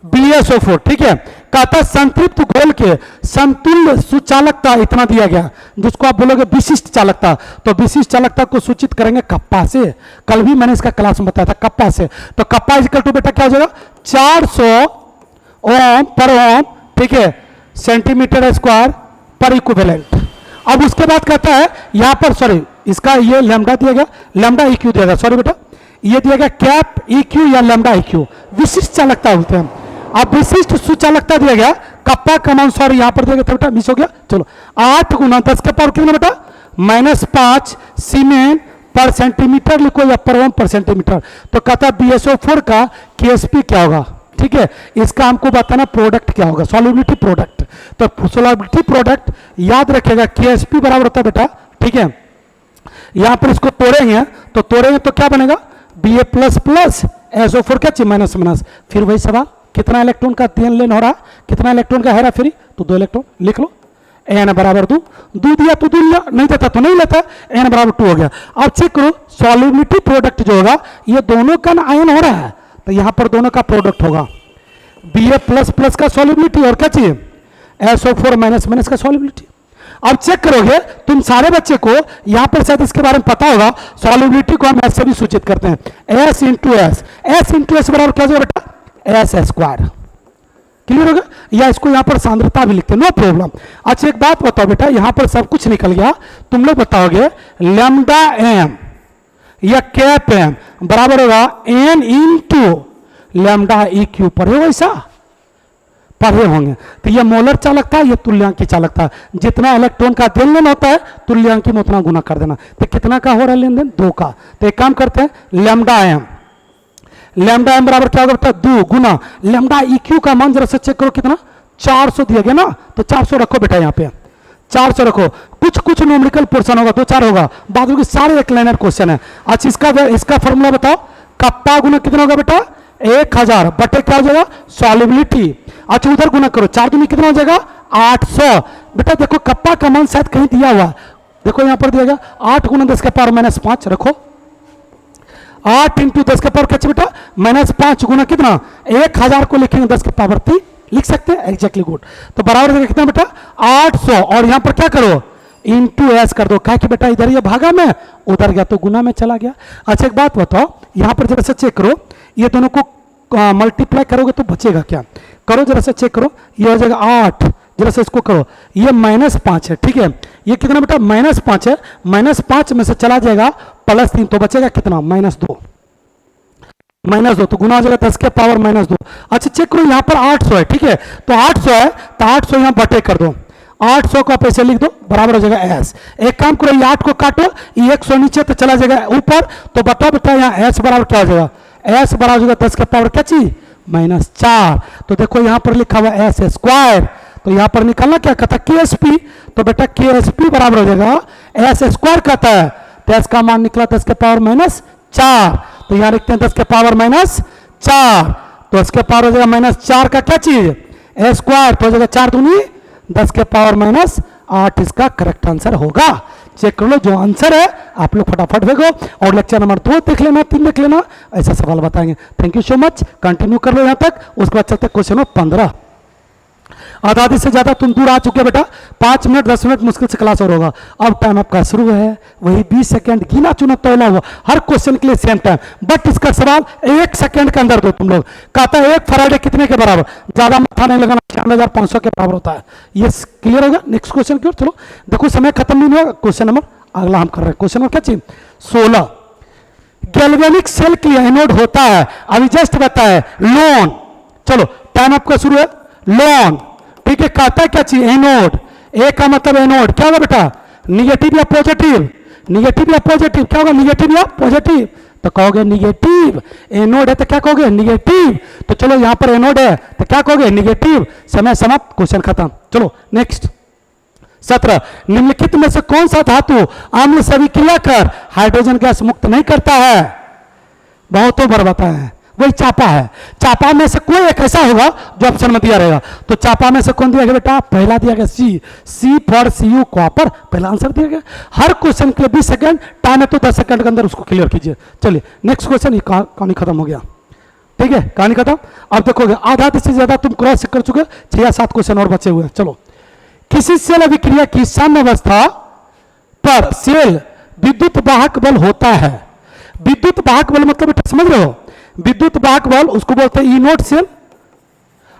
BSO4। ठीक है, कहता संतृप्त घोल के समतुल्य सुचालकता इतना दिया गया, जिसको आप बोलोगे विशिष्ट चालकता। तो विशिष्ट चालकता को सूचित करेंगे कप्पा से। कल भी मैंने इसका क्लास में बताया था, कप्पा से। तो कप्पा इक्वल टू बेटा क्या हो जाएगा? 400 ओम पर ओम, ठीक है, सेंटीमीटर स्क्वायर पर इक्विवेलेंट। अब उसके बाद कहता है यहां पर, सॉरी इसका ये लैम्डा दिया गया, लैम्डा EQ दिया गया, सॉरी बेटा ये दिया गया कैप EQ या लैम्डा EQ, विशिष्ट चालकता बोलते हैं। अब विशिष्ट सुचालकता दिया गया, कप्पा का मान सॉरी यहां पर दिया गया था बेटा, मिस हो गया। चलो 8 × 10 के पावर कितना बेटा? -5 सीमेन पर सेंटीमीटर लिखो या पर ओम पर सेंटीमीटर। तो कहता BSO4 का KSP क्या होगा? ठीक है, इसका हमको बताना प्रोडक्ट क्या होगा, सॉल्युबिलिटी प्रोडक्ट। तो सॉल्युबिलिटी प्रोडक्ट याद रखेगा KSP बराबर होता है बेटा, ठीक है, यहां पर इसको तोड़ेंगे तो क्या बनेगा? Ba++ SO4 क्या चाहिए? माइनस। फिर वही सवाल, कितना इलेक्ट्रॉन का देन लेन हो रहा है, कितना इलेक्ट्रॉन का हेरा फेरी? तो 2 इलेक्ट्रॉन लिख लो। n बराबर 2 दिया तो 2 लिया, नहीं देता तो नहीं लेता, n बराबर 2 हो गया। अब चेक करो सॉल्युबिलिटी प्रोडक्ट जो होगा ये दोनों का आयन हो रहा है, तो यहां पर दोनों का प्रोडक्ट होगा Ba++ का सॉल्युबिलिटी और क्या चाहिए? SO4- का सॉल्युबिलिटी। अब चेक करोगे तुम सारे बच्चे को, यहां पर शायद इसके बारे में पता होगा, सॉल्युबिलिटी को हम ऐसे भी सूचित करते हैं S × S बराबर क्या होगा बेटा? S²। क्लियर हो गया? या इसको यहां पर सांद्रता भी लिखते हैं, नो प्रॉब्लम। अच्छा एक बात बताओ बेटा, यहां पर सब कुछ निकल गया, तुम लोग बताओगे लैम्डा m या कैप m बराबर होगा n × लैम्डा EQ। पढ़े वैसा पढ़े होंगे। तो ये मोलर चालकता, ये तुल्यांकी चालकता, जितना इलेक्ट्रॉन का देन लेन होता है तुल्यांकी में उतना गुना कर देना। तो कितना का हो रहा है लेन देन? 2 का। तो एक काम करते हैं, लैम्डा m बराबर क्या होगा? 2 गुना लैम्डा EQ का मान जरा से चेक करो कितना? 400 दिया गया ना, तो 400 रखो बेटा, यहाँ पे 400 रखो। कुछ कुछ न्यूमेरिकल पोर्शन होगा, 2-4 होगा, बाकी सारे एक लाइनर क्वेश्चन है। अच्छा इसका फॉर्मूला बताओ, कप्पा गुना कितना होगा बेटा 1000 बटे क्या हो जाएगा सॉल्युबिलिटी। अच्छा उधर गुना करो, 4 दूनी कितना हो जाएगा 800। बेटा देखो कप्पा का मान शायद कहीं दिया हुआ, देखो यहां पर दिया गया 8 गुना 10 के पावर -5 रखो, 8 इंटू 10 के पावर क्या बेटा -5 गुना कितना 1000 को लिखेंगे 10 के पावर 3 लिख सकते हैं, एग्जैक्टली गुड। तो बराबर देगा कितना बेटा 800, और यहां पर क्या करो इंटू एस कर दो, क्या कि बेटा इधर ये भागा में उधर गया तो गुना में चला गया। अच्छा एक बात बताओ, यहां पर जरा से चेक करो, ये दोनों को मल्टीप्लाई करोगे तो बचेगा क्या, करो जरा से चेक करो, ये हो जाएगा 8, जरा से इसको करो, ये -5 है, ठीक है, ये कितना बेटा -5 है, -5 में से चला जाएगा +3 तो बचेगा कितना -2, -2 तो गुना हो जाएगा 10 के पावर -2। अच्छा चेक करो यहाँ पर 800 है, ठीक है, तो 800 है तो 800 यहाँ बटे कर दो, 800 को आप ऐसे लिख दो, बराबर हो जाएगा एस। एक काम करो, ये 8 को काटो, ये 100 नीचे तो चला जाएगा ऊपर, तो बताओ बेटा यहाँ एस बराबर क्या हो जाएगा, एस बराबर हो जाएगा 10 के पावर क्या चीज -4। तो देखो यहाँ पर लिखा हुआ एस स्क्वायर, तो यहाँ पर निकालना क्या कहता है के एस पी, तो बेटा के एस पी बराबर हो जाएगा एस स्क्वायर कहता है, तो एस का मान निकला 10 के पावर -4, तो यहाँ लिखते हैं 10 के पावर -4, तो इसके पावर हो जाएगा -4 का क्या चीज ए स्क्वायर, तो हो जाएगा 4 दूनी 10 के पावर -8, इसका करेक्ट आंसर होगा। चेक कर लो, जो आंसर है आप लोग फटाफट देखो, और लेक्चर नंबर 2 देख लेना, 3 देख लेना, ऐसा सवाल बताएंगे। Thank you so much, continue कर लो यहाँ तक, उसके बाद चलते क्वेश्चन नंबर 15। आधी से ज्यादा तुम दूर आ चुके बेटा, 5 मिनट 10 मिनट मुश्किल से क्लास और होगा। अब टाइम आपका शुरू है, वही 20 सेकंड गिना चुना तोला हुआ, हर क्वेश्चन के लिए सेम टाइम, बट इसका सवाल 1 सेकंड के अंदर दो तुम लोग। कहता है 1 फराइडे कितने के बराबर, ज्यादा माथा नहीं लगाना, 9500 के बराबर होता है। ये क्लियर होगा। नेक्स्ट क्वेश्चन की ओर चलो, देखो समय खत्म नहीं होगा, क्वेश्चन नंबर अगला हम कर रहे हैं, क्वेश्चन नंबर क्या चाहिए 16। गैल्वेनिक सेल के लिए एनोड होता है, अभी जस्ट बताया लोन, चलो टाइम आपका शुरू है, लोन, ठीक है, कहता है क्या चाहिए एनोड, ए का मतलब एनोड क्या होगा बेटा निगेटिव या पॉजिटिव, निगेटिव या पॉजिटिव, क्या होगा निगेटिव या पॉजिटिव, तो कहोगे निगेटिव, एनोड है तो क्या कहोगे निगेटिव, तो चलो यहां पर एनोड है तो क्या कहोगे निगेटिव। समय समाप्त, क्वेश्चन खत्म। चलो नेक्स्ट 17, निम्नलिखित में से कौन सा धातु अम्ल से अभिक्रिया कर हाइड्रोजन गैस मुक्त नहीं करता है, बहुतों बार बताया है, वही चापा है। चापा में से कोई एक ऐसा होगा जो ऑप्शन में दिया रहेगा, तो चापा में से कौन दिया गया बेटा, पहला दिया गया सी, सी फॉर सीयू कॉपर, पहला आंसर दिया गया। हर क्वेश्चन के लिए 20 सेकंड टाइम है, तो 10 सेकंड के अंदर उसको क्लियर कीजिए। चलिए नेक्स्ट क्वेश्चन, ये कहानी खत्म हो गया, ठीक है, कहानी खत्म। अब देखोगे आधा से ज्यादा तुम क्रॉस कर चुके, 6 या 7 क्वेश्चन और बचे हुए हैं। चलो, किसी सेल अभिक्रिया की साम्य अवस्था पर सेल विद्युत वाहक बल होता है। विद्युत वाहक बल मतलब बेटा समझ रहे हो, विद्युत वाहक बल उसको बोलते हैं ई नोट सेल,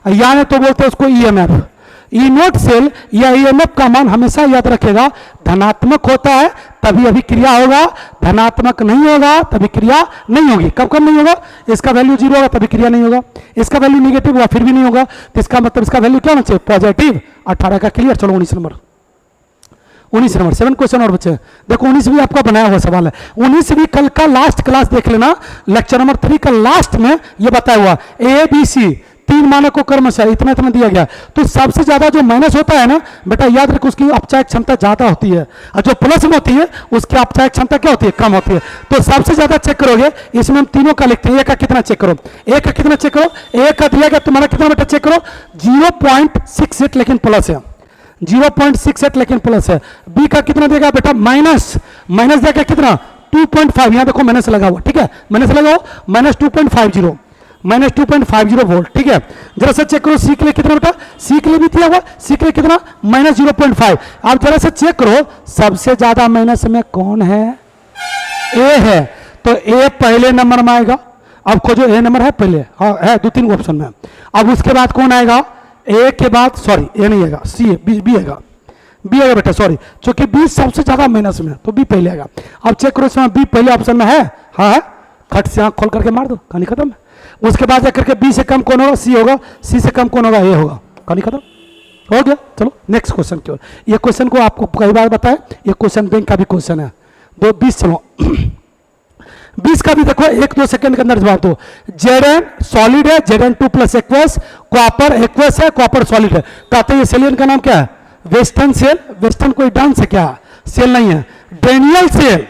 यानी तो बोलते हैं उसको ईएमएफ। ई नोट सेल या ईएमएफ का मान हमेशा याद रखेगा, धनात्मक होता है तभी अभिक्रिया होगा, धनात्मक नहीं होगा तभी क्रिया नहीं होगी। कब कब नहीं होगा, इसका वैल्यू 0 होगा तभी क्रिया नहीं होगा, इसका वैल्यू निगेटिव होगा फिर भी नहीं होगा, तो इसका मतलब इसका वैल्यू क्या होना चाहिए पॉजिटिव। 18 का क्लियर। चलो 19 नंबर, 19 नंबर 7 क्वेश्चन और बचे। देखो 19 भी आपका बनाया हुआ सवाल है, 19 भी कल का लास्ट क्लास देख लेना, लेक्चर नंबर 3 का लास्ट में ये बताया हुआ ए बी सी 3 मानकों क्रमशः इतना इतना दिया गया। तो सबसे ज्यादा जो माइनस होता है ना बेटा याद रखो उसकी अपचायक क्षमता ज्यादा होती है, और जो प्लस में होती है उसकी अपचायक क्षमता क्या होती है कम होती है। तो सबसे ज्यादा चेक करोगे, इसमें हम तीनों का लिखते हैं, ए का कितना चेक करो, ए का कितना चेक करो, ए का दिया गया तुम्हारा कितना बेटा चेक करो 0.68 लेकिन प्लस है, 0.68 लेकिन प्लस है। बी का कितना देगा बेटा माइनस, माइनस देगा कितना 2.5, यहां देखो माइनस लगा हुआ, ठीक है माइनस लगाओ, -2.50, -2.50 वोल्ट, ठीक है। जरा सा चेक करो सी के लिए कितना बेटा, सी के लिए भी दिया हुआ, सी के लिए कितना -0.5। आप जरा सा चेक करो सबसे ज्यादा माइनस में कौन है, ए है, तो ए पहले नंबर में आएगा। अब खोजो ए नंबर है पहले, हाँ है 2-3 ऑप्शन में। अब उसके बाद कौन आएगा, ए के बाद सॉरी ए नहीं आएगा, सी है, बी आएगा, बी आएगा बेटा सॉरी, क्योंकि बी सबसे ज्यादा माइनस में, तो बी पहले आएगा। अब चेक करो इसमें बी पहले ऑप्शन में है, हाँ है, खट से आंख खोल करके मार दो, कहानी खत्म। उसके बाद जाकर के बी से कम कौन होगा, सी होगा, सी से कम कौन होगा, ए होगा, कहानी खत्म हो गया। चलो नेक्स्ट क्वेश्चन की ओर। ये क्वेश्चन को आपको कई बार बताया, ये क्वेश्चन बैंक का भी क्वेश्चन है 20। चलो 20 का भी देखो, 1-2 सेकंड के अंदर जवाब दो। Zn सॉलिड है, Zn2 plus aqueous, copper aqueous है, कॉपर सॉलिड है। कहते हैं ये सेलियन का नाम क्या है? Western cell. वेस्टर्न कोई डांस है क्या? सेल नहीं है। डेनियल सेल,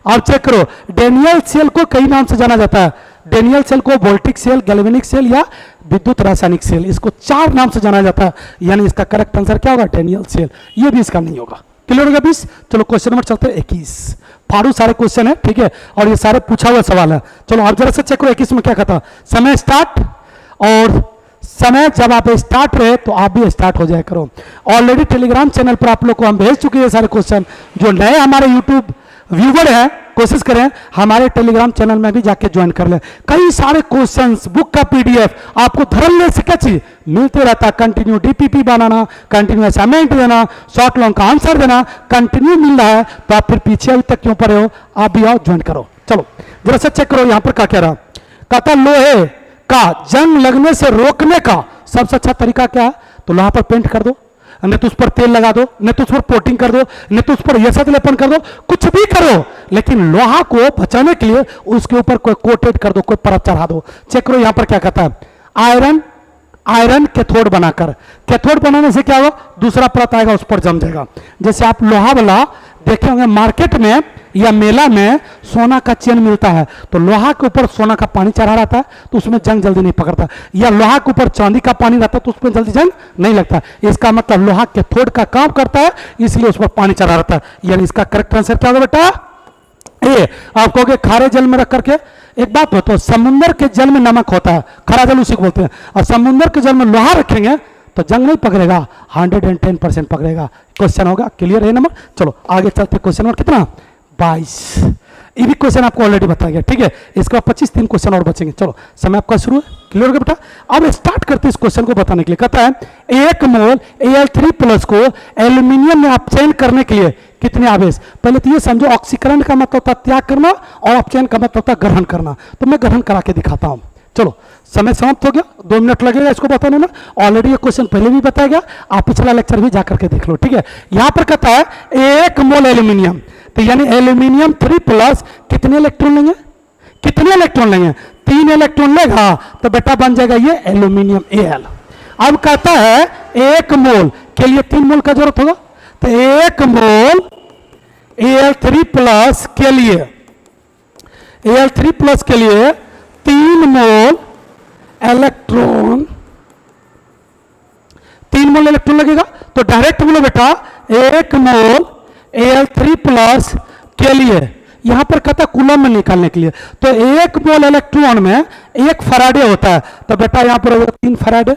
आप चेक करो, डेनियल सेल को कई नाम से जाना जाता है। डेनियल सेल को वोल्टिक सेल, गैल्वेनिक सेल या विद्युत रासायनिक सेल, इसको 4 नाम से जाना जाता है। यानी इसका करेक्ट आंसर क्या होगा? Daniell cell. ये भी इसका नहीं होगा। क्लियर हो गया 20? चलो क्वेश्चन नंबर चलते हैं 21। फाड़ू सारे क्वेश्चन है, ठीक है, और ये सारे पूछा हुआ सवाल है। चलो आप जरा से चेक करो 21 में क्या कहता। समय स्टार्ट, और समय जब आप स्टार्ट रहे तो आप भी स्टार्ट हो जाया करो। ऑलरेडी टेलीग्राम चैनल पर आप लोग को हम भेज चुके हैं सारे क्वेश्चन। जो नए हमारे यूट्यूब व्यूवर हैं, कोशिश करें हमारे टेलीग्राम चैनल में भी जाके ज्वाइन कर लें। कई सारे क्वेश्चंस, बुक का पीडीएफ आपको धरम से क्या चीज मिलते रहता है। कंटिन्यू डीपीपी बनाना, कंटिन्यू असाइनमेंट देना, शॉर्ट लॉन्ग का आंसर देना, कंटिन्यू मिल रहा है। तो आप फिर पीछे अभी तक क्यों पड़े हो? आप भी आओ, ज्वाइन करो। चलो जरा सा चेक करो, यहां पर क्या कह रहा। कहता लोहे का जंग लगने से रोकने का सबसे अच्छा तरीका क्या है? तो लोहा पर पेंट कर दो, न तो उस पर तेल लगा दो, न तो उस पर कोटिंग कर दो, न तो उस पर यशद लेपन कर दो, कुछ भी करो, लेकिन लोहा को बचाने के लिए उसके ऊपर कोई कोटेड कर दो, कोई परत चढ़ा दो। चेक करो यहां पर क्या कहता है। आयरन कैथोड बनाकर, कैथोड बनाने से क्या होगा? दूसरा परत आएगा, उस पर जम जाएगा। जैसे आप लोहा वाला देखे होंगे मार्केट में या मेला में सोना का चेन मिलता है, तो लोहा के ऊपर सोना का पानी चढ़ा रहता है तो उसमें जंग जल्दी नहीं पकड़ता, या लोहा के ऊपर चांदी का पानी रहता है तो उसमें जल्दी जंग नहीं लगता। इसका मतलब लोहा कैथोड का काम करता है, इसलिए उस पर पानी चढ़ा रहता है। यानी इसका करेक्ट आंसर क्या होगा बेटा? ए। आप कहोगे खारे जल में रख करके, एक बात बताओ, समुद्र के जल में नमक होता है, खरा जल उसी को बोलते हैं, और समुद्र के जल में लोहा रखेंगे तो जंग नहीं पकड़ेगा, 110% पकड़ेगा। क्वेश्चन होगा क्लियर है नंबर। चलो आगे चलते, क्वेश्चन नंबर कितना? 22। ये भी क्वेश्चन आपको ऑलरेडी बताया गया, ठीक है। इसके बाद 25 3 क्वेश्चन और बचेंगे। चलो समय आपका शुरू है, क्लियर हो गया बेटा। अब स्टार्ट करते इस क्वेश्चन को बताने के लिए। कहता है 1 मोल Al3+ को एल्यूमिनियम में अपचयन करने के लिए कितने आवेश? पहले तो ये समझो, ऑक्सीकरण का मतलब होता है त्याग करना, और अपचयन का मतलब होता है ग्रहण करना। तो मैं ग्रहण करा के दिखाता हूं। चलो समय समाप्त हो गया, 2 मिनट लगेगा इसको बताने में। ऑलरेडी ये क्वेश्चन पहले भी बताया गया, आप पिछला लेक्चर भी जाकर के देख लो, ठीक है। यहां पर कहता है 1 मोल एल्यूमिनियम, तो यानी एल्यूमिनियम 3+ कितने इलेक्ट्रॉन लेंगे? कितने इलेक्ट्रॉन लेंगे? 3 इलेक्ट्रॉन लेगा, तो बेटा बन जाएगा ये एल्यूमिनियम Al। अब कहता है 1 मोल के लिए 3 मोल का जरूरत होगा, तो 1 मोल Al3+ के लिए, Al3+ के लिए 3 मोल इलेक्ट्रॉन, 3 मोल इलेक्ट्रॉन लगेगा। तो डायरेक्ट बोलो बेटा 1 मोल Al3+ के लिए, यहां पर कहता कूलम में निकालने के लिए, तो 1 मोल इलेक्ट्रॉन में 1 फराडे होता है, तो बेटा यहां पर 3 फराडे,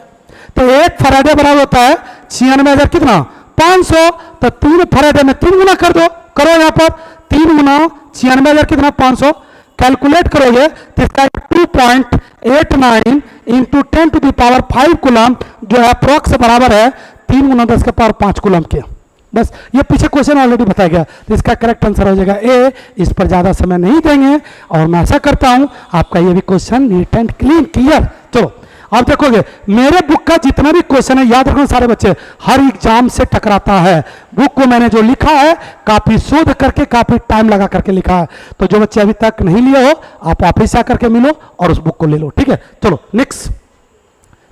तो 1 फराडे बराबर होता है 96,000 कितना? 500। तो 3 फराडे में 3 गुना कर दो, करो यहां पर 3 गुना 96,000 कितना? 500। कैलकुलेट करोगे तो इसका 2.89 इंटू 10⁵ कूलम जो है अप्रोक्स बराबर है 3 गुना 10⁵ कूलम के। बस ये पीछे क्वेश्चन ऑलरेडी बताया गया, तो इसका करेक्ट आंसर हो जाएगा ए। इस पर ज्यादा समय नहीं देंगे, और मैं ऐसा करता हूं आपका ये भी question neat and clean clear. चलो आप देखोगे मेरे बुक का जितना भी क्वेश्चन है, याद रखना सारे बच्चे, हर एग्जाम से टकराता है। बुक को मैंने जो लिखा है काफी शोध करके, काफी टाइम लगा करके लिखा है। तो जो बच्चे अभी तक नहीं लिए हो, आप वापिस आकर के मिलो और उस बुक को ले लो, ठीक है। चलो नेक्स्ट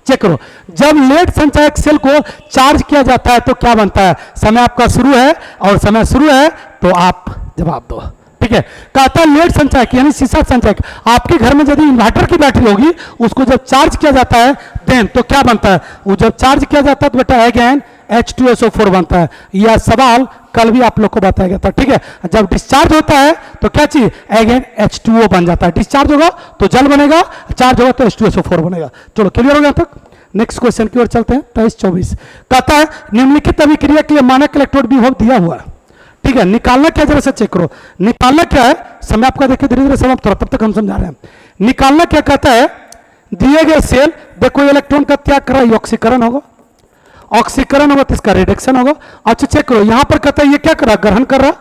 चेक करो। जब लेड संचायक सेल को चार्ज किया जाता है तो क्या बनता है? समय आपका शुरू है, और समय शुरू है तो आप जवाब दो, ठीक है। कहता है लेड संचायक यानी शीशा संचायक, आपके घर में यदि इन्वर्टर की बैटरी होगी, उसको जब चार्ज किया जाता है देन तो क्या बनता है? वो जब चार्ज किया जाता है तो बेटा अगेन H2SO4 बनता है। यह सवाल कल भी आप लोग को बताया गया था, ठीक है। जब डिस्चार्ज होता है तो क्या चीज? अगेन H2O बन जाता है। डिस्चार्ज होगा तो जल बनेगा, चार्ज होगा तो H2SO4 बनेगा। चलो क्लियर हो गया तक। नेक्स्ट क्वेश्चन की ओर चलते हैं। 23-24 कहता है निम्नलिखित अभिक्रिया के लिए मानक इलेक्ट्रोड विभव दिया हुआ है, ठीक है। निकालना क्या, जरा से चेक करो। निकालना क्या है? समय आपका देखिए धीरे धीरे समाप्त हो रहा, तब तक हम समझा रहे हैं। निकालना क्या कहता है? दिए गए सेल देखो इलेक्ट्रॉन का त्याग कर रहा है, ऑक्सीकरण होगा, ऑक्सीकरण होगा तो इसका रिडक्शन होगा। अच्छा चेक करो, यहां पर कहता है ये क्या कर रहा? ग्रहण कर रहा,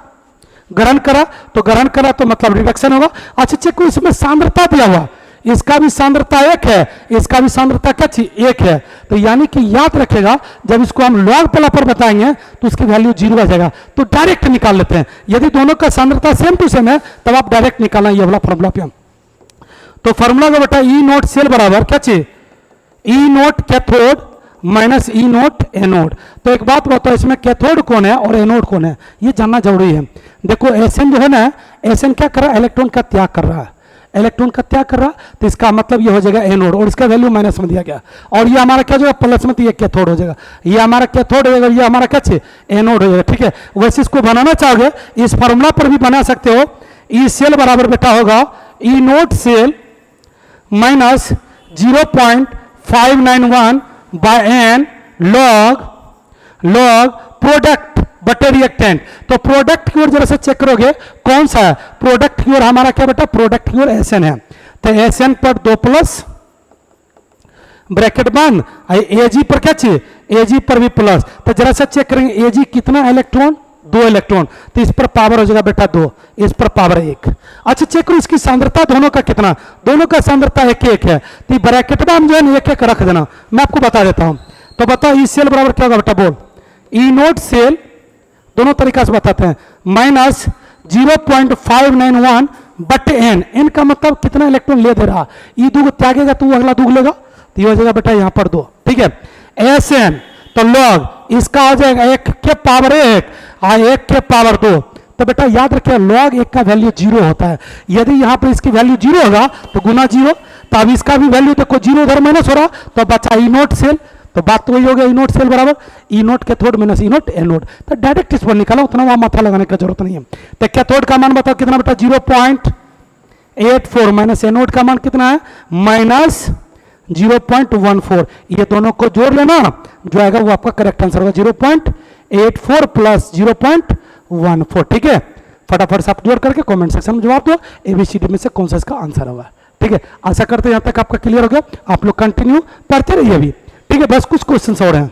ग्रहण करा तो ग्रहण करा तो मतलब रिडक्शन होगा। अच्छा चेक करो, इसमें सांद्रता दिया हुआ, इसका भी सांद्रता एक है, इसका भी सांद्रता क्या चाहिए, एक है। तो यानी कि याद रखेगा जब इसको हम लॉग पला पर बताएंगे तो उसकी वैल्यू 0 आ जाएगा, तो डायरेक्ट निकाल लेते हैं। यदि दोनों का सांद्रता सेम टू सेम है तब आप डायरेक्ट निकालना, ये वाला फॉर्मूला पे। तो फॉर्मूला का बेटा ई नोट सेल बराबर क्या चाहिए, ई नोट कैथोड माइनस ई नोट एनोड। तो एक बात बताओ, इसमें कैथोड कौन है और एनोड कौन है, ये जानना जरूरी है। देखो एसएन जो है ना, एसएन क्या कर रहा है, इलेक्ट्रॉन का त्याग कर रहा है, इलेक्ट्रॉन का त्याग कर रहा है, तो इसका मतलब ये हो जाएगा एनोड, और इसका वैल्यू माइनस में दिया गया, और ये हमारा क्या हो जाएगा प्लस में, तो ये कैथोड हो जाएगा, ये हमारा कैथोड हो जाएगा, ये हमारा क्या चाहिए एनोड हो जाएगा। ठीक है, वैसे इसको बनाना चाहोगे इस फॉर्मूला पर भी बना सकते हो। ई सेल बराबर बेटा होगा E nought cell minus 0.591 by n log product बटे रिएक्टेंट। तो प्रोडक्ट की ओर जरा से चेक करोगे कौन सा है, प्रोडक्ट की ओर हमारा क्या बेटा, प्रोडक्ट की ओर एसएन है, तो एसएन पर 2 प्लस ब्रैकेट बंद, एजी पर क्या चाहिए, एजी पर भी प्लस। तो जरा से चेक करेंगे एजी कितना इलेक्ट्रॉन, 2 इलेक्ट्रॉन, तो इस पर पावर हो जाएगा बेटा 2, इस पर पावर 1। अच्छा चेक करो इसकी सांद्रता दोनों का कितना, दोनों का सांद्रता 1 है, तो ब्रैकेट में हम जो है ना 1 रख देना, मैं आपको बता देता हूं। तो बताओ ई सेल बराबर क्या होगा बेटा, बोल ई नोट सेल, दोनों तरीका से बताते हैं, माइनस 0.591 बटे एन, एन का मतलब कितना इलेक्ट्रॉन ले दे रहा, ई 2 को त्यागेगा तो वो अगला 2 लेगा, तो ये हो जाएगा बेटा यहां पर 2। ठीक है, एस एन तो लॉग इसका हो जाएगा 1 के पावर 1 और 1 के पावर 2। तो बेटा याद रखिए लॉग 1 का वैल्यू 0 होता है, यदि यहां पर इसकी वैल्यू 0 होगा तो गुना 0, तो अब इसका भी वैल्यू देखो 0 उधर माइनस हो रहा, तो बचा ई नोट सेल, तो बात तो वही हो गया ई नोट सेल बराबर ई नोट कैथोड माइनस ई नोट एनोड। तो डायरेक्ट इस पर निकाला, उतना वहां माथा लगाने की जरूरत नहीं है। तो कैथोड का मान बताओ कितना बेटा, 0.84 माइनस एनोड का मान कितना है, माइनस 0.14। ये दोनों को जोड़ लेना, जो आएगा वो आपका करेक्ट आंसर होगा, 0.84 प्लस 0.14। ठीक है, फटाफट से आप जोड़ करके कमेंट सेक्शन में जवाब दो, एबीसीडी में से कौन सा इसका आंसर होगा। ठीक है, आशा करते हैं यहां तक आपका क्लियर हो गया, आप लोग कंटिन्यू पढ़ते रहिए अभी। ठीक है, बस कुछ क्वेश्चन और हैं।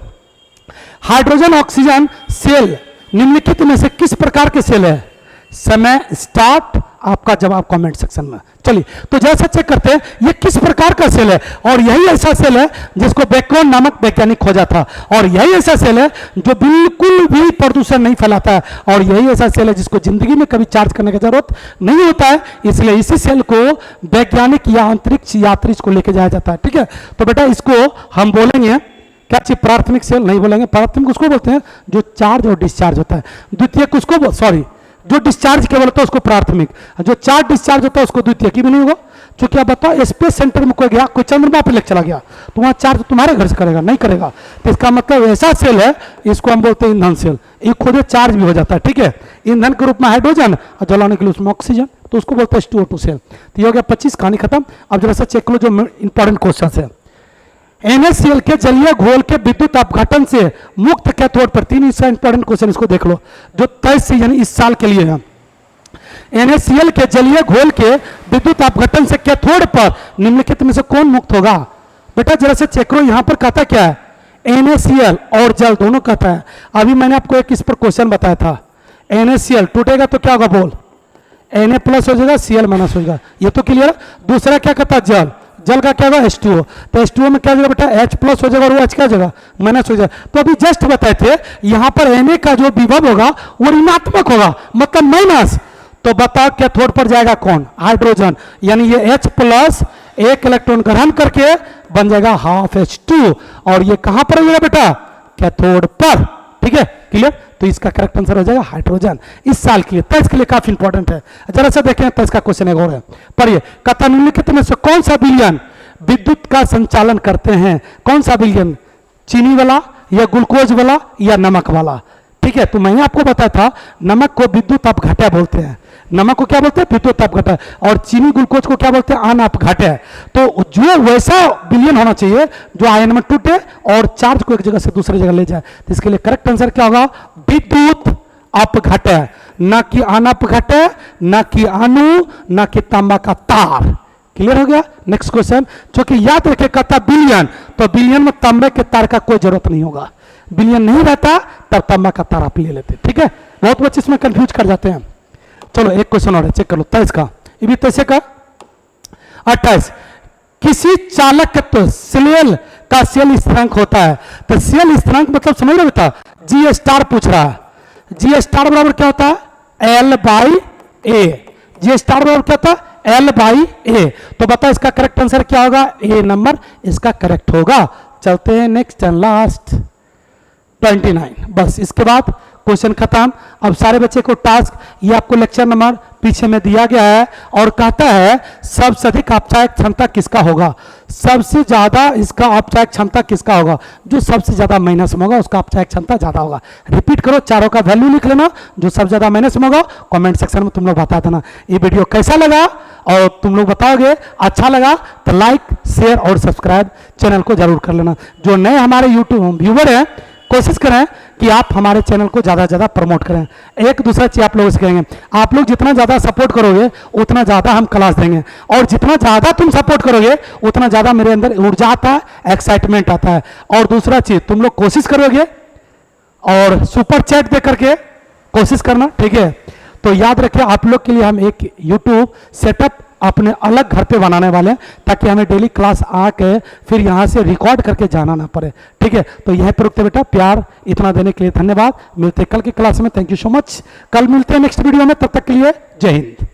हाइड्रोजन ऑक्सीजन सेल निम्नलिखित में से किस प्रकार के सेल है, समय स्टार्ट, आपका जवाब कमेंट सेक्शन में। चलिए तो जैसा चेक करते हैं ये किस प्रकार का सेल है, और यही ऐसा सेल है जिसको बेकन नामक वैज्ञानिक खोजा था, और यही ऐसा सेल है जो बिल्कुल भी प्रदूषण नहीं फैलाता है, और यही ऐसा सेल है जिसको जिंदगी में कभी चार्ज करने की जरूरत नहीं होता है, इसलिए इसी सेल को वैज्ञानिक या अंतरिक्ष यात्री को लेके जाया जाता है। ठीक है, तो बेटा इसको हम बोलेंगे क्या चाहिए, प्राथमिक सेल नहीं बोलेंगे, प्राथमिक उसको बोलते हैं जो चार्ज और डिस्चार्ज होता है, द्वितीयक उसको सॉरी जो डिस्चार्ज केवल होता है उसको प्राथमिक, जो चार्ज डिस्चार्ज होता है उसको द्वितीयक ही भी नहीं होगा। क्योंकि आप बताओ स्पेस सेंटर में कोई गया, कोई चंद्रमा पे लेकर चला गया तो वहां चार्ज तुम्हारे घर से करेगा नहीं करेगा, तो इसका मतलब ऐसा सेल है, इसको हम बोलते हैं ईंधन सेल, ये खुद चार्ज भी हो जाता है। ठीक है, ईंधन के रूप में हाइड्रोजन और जलाने के लिए उसमें ऑक्सीजन, तो उसको बोलते हैं H2O2 सेल। तो ये हो गया 25, कहानी खत्म। अब जरा सा चेक लो जो इंपॉर्टेंट क्वेश्चन है, NaCl के जलीय घोल के विद्युत अपघटन से मुक्त कैथोड पर 3 इसका इंपॉर्टेंट क्वेश्चन, इसको देख लो जो 23 से यानी इस साल के लिए है। NaCl के जलीय घोल के विद्युत अपघटन से कैथोड पर निम्नलिखित में से कौन मुक्त होगा। बेटा जरा से चेक करो, यहां पर कहता क्या है, NaCl और जल दोनों कहता है। अभी मैंने आपको एक इस पर क्वेश्चन बताया था, NaCl टूटेगा तो क्या होगा, बोल Na प्लस हो जाएगा, Cl माइनस हो जाएगा, ये तो क्लियर। दूसरा क्या कहता है, जल, जल का क्या होगा H2O, तो H2O में क्या हो जाएगा बेटा, H प्लस हो जाएगा और वो H क्या हो जाएगा, माइनस हो जाएगा। तो अभी जस्ट बताए थे यहां पर Na का जो विभव होगा वो ऋणात्मक होगा, मतलब माइनस। तो बताओ कैथोड पर जाएगा कौन, हाइड्रोजन, यानी ये H प्लस 1 इलेक्ट्रॉन ग्रहण करके बन जाएगा हाफ H2, और ये कहां पर हो जाएगा बेटा, कैथोड पर। ठीक है, क्लियर। तो इसका करेक्ट आंसर हो जाएगा हाइड्रोजन, इस साल के लिए, तेज के लिए काफी इंपॉर्टेंट है। जरा सा देखें तेज का क्वेश्चन एक और है, पढ़िए। कथा निम्नलिखित में से कौन सा विलयन विद्युत का संचालन करते हैं, कौन सा विलयन, चीनी वाला या ग्लूकोज वाला या नमक वाला। ठीक है, तो मैंने आपको बताया था नमक को विद्युत अपघटय बोलते हैं, नमक को क्या बोलते हैं, विद्युत अपघटय, और चीनी ग्लूकोज को क्या बोलते हैं, अनअपघटय। तो जो वैसा विलयन होना चाहिए जो आयन में टूटे और चार्ज को एक जगह से दूसरी जगह ले जाए, तो इसके लिए करेक्ट आंसर क्या होगा, विद्युत अपघटय, न कि अनअपघटय, न कि अणु, न कि तांबा का तार। क्लियर हो गया। नेक्स्ट क्वेश्चन, क्योंकि याद रखे कहता बिलियन, तो बिलियन में तांबे के तार का कोई जरूरत नहीं होगा, बिलियन नहीं रहता तब तांबा का तार आप ले लेते। ठीक है, बहुत बच्चे इसमें कंफ्यूज कर जाते हैं। चलो एक क्वेश्चन और है, चेक कर लो 23 का, ये भी 23 का 28। किसी चालकत्व सेल का सेल स्थिरांक होता है। तो सेल स्थिरांक मतलब समझ रहे बेटा, जी स्टार पूछ रहा है। जी स्टार बराबर क्या होता है, L by A. G star बराबर क्या होता है, एल बाई ए। तो बता इसका करेक्ट आंसर क्या होगा, ए नंबर इसका करेक्ट होगा। चलते हैं नेक्स्ट एंड लास्ट 29। बस इसके बाद क्वेश्चन खत्म। अब सारे बच्चे को टास्क, ये आपको लेक्चर नंबर पीछे में दिया गया है और कहता है सबसे अधिक अपचायक क्षमता किसका होगा। सबसे ज्यादा इसका अपचायक क्षमता किसका होगा, जो सबसे ज्यादा माइनस में होगा उसका अपचायक क्षमता ज्यादा होगा। रिपीट करो, चारों का वैल्यू लिख लेना, जो सबसे ज्यादा माइनस में होगा कमेंट सेक्शन में तुम लोग बता देना। ये वीडियो कैसा लगा और तुम लोग बताओगे, अच्छा लगा तो लाइक शेयर और सब्सक्राइब चैनल को जरूर कर लेना। जो नए हमारे यूट्यूब व्यूवर हैं, कोशिश करें कि आप हमारे चैनल को ज़्यादा से ज़्यादा प्रमोट करें। एक दूसरा चीज़ आप लोगों से कहेंगे, आप लोग जितना ज़्यादा सपोर्ट करोगे उतना ज़्यादा हम क्लास देंगे, और जितना ज़्यादा तुम सपोर्ट करोगे उतना ज़्यादा मेरे अंदर ऊर्जा आता है, एक्साइटमेंट आता है। और दूसरा चीज़ तुम लोग कोशिश करोगे और सुपर चैट दे करके कोशिश करना, ठीक है। तो याद रखिए आप लोग के लिए हम एक यूट्यूब सेटअप अपने अलग घर पे बनाने वाले हैं, ताकि हमें डेली क्लास आके फिर यहाँ से रिकॉर्ड करके जाना ना पड़े, ठीक है। तो यहीं पर रुकते बेटा, प्यार इतना देने के लिए धन्यवाद। मिलते हैं कल की क्लास में, थैंक यू सो मच। कल मिलते हैं नेक्स्ट वीडियो में, तब तक के लिए जय हिंद।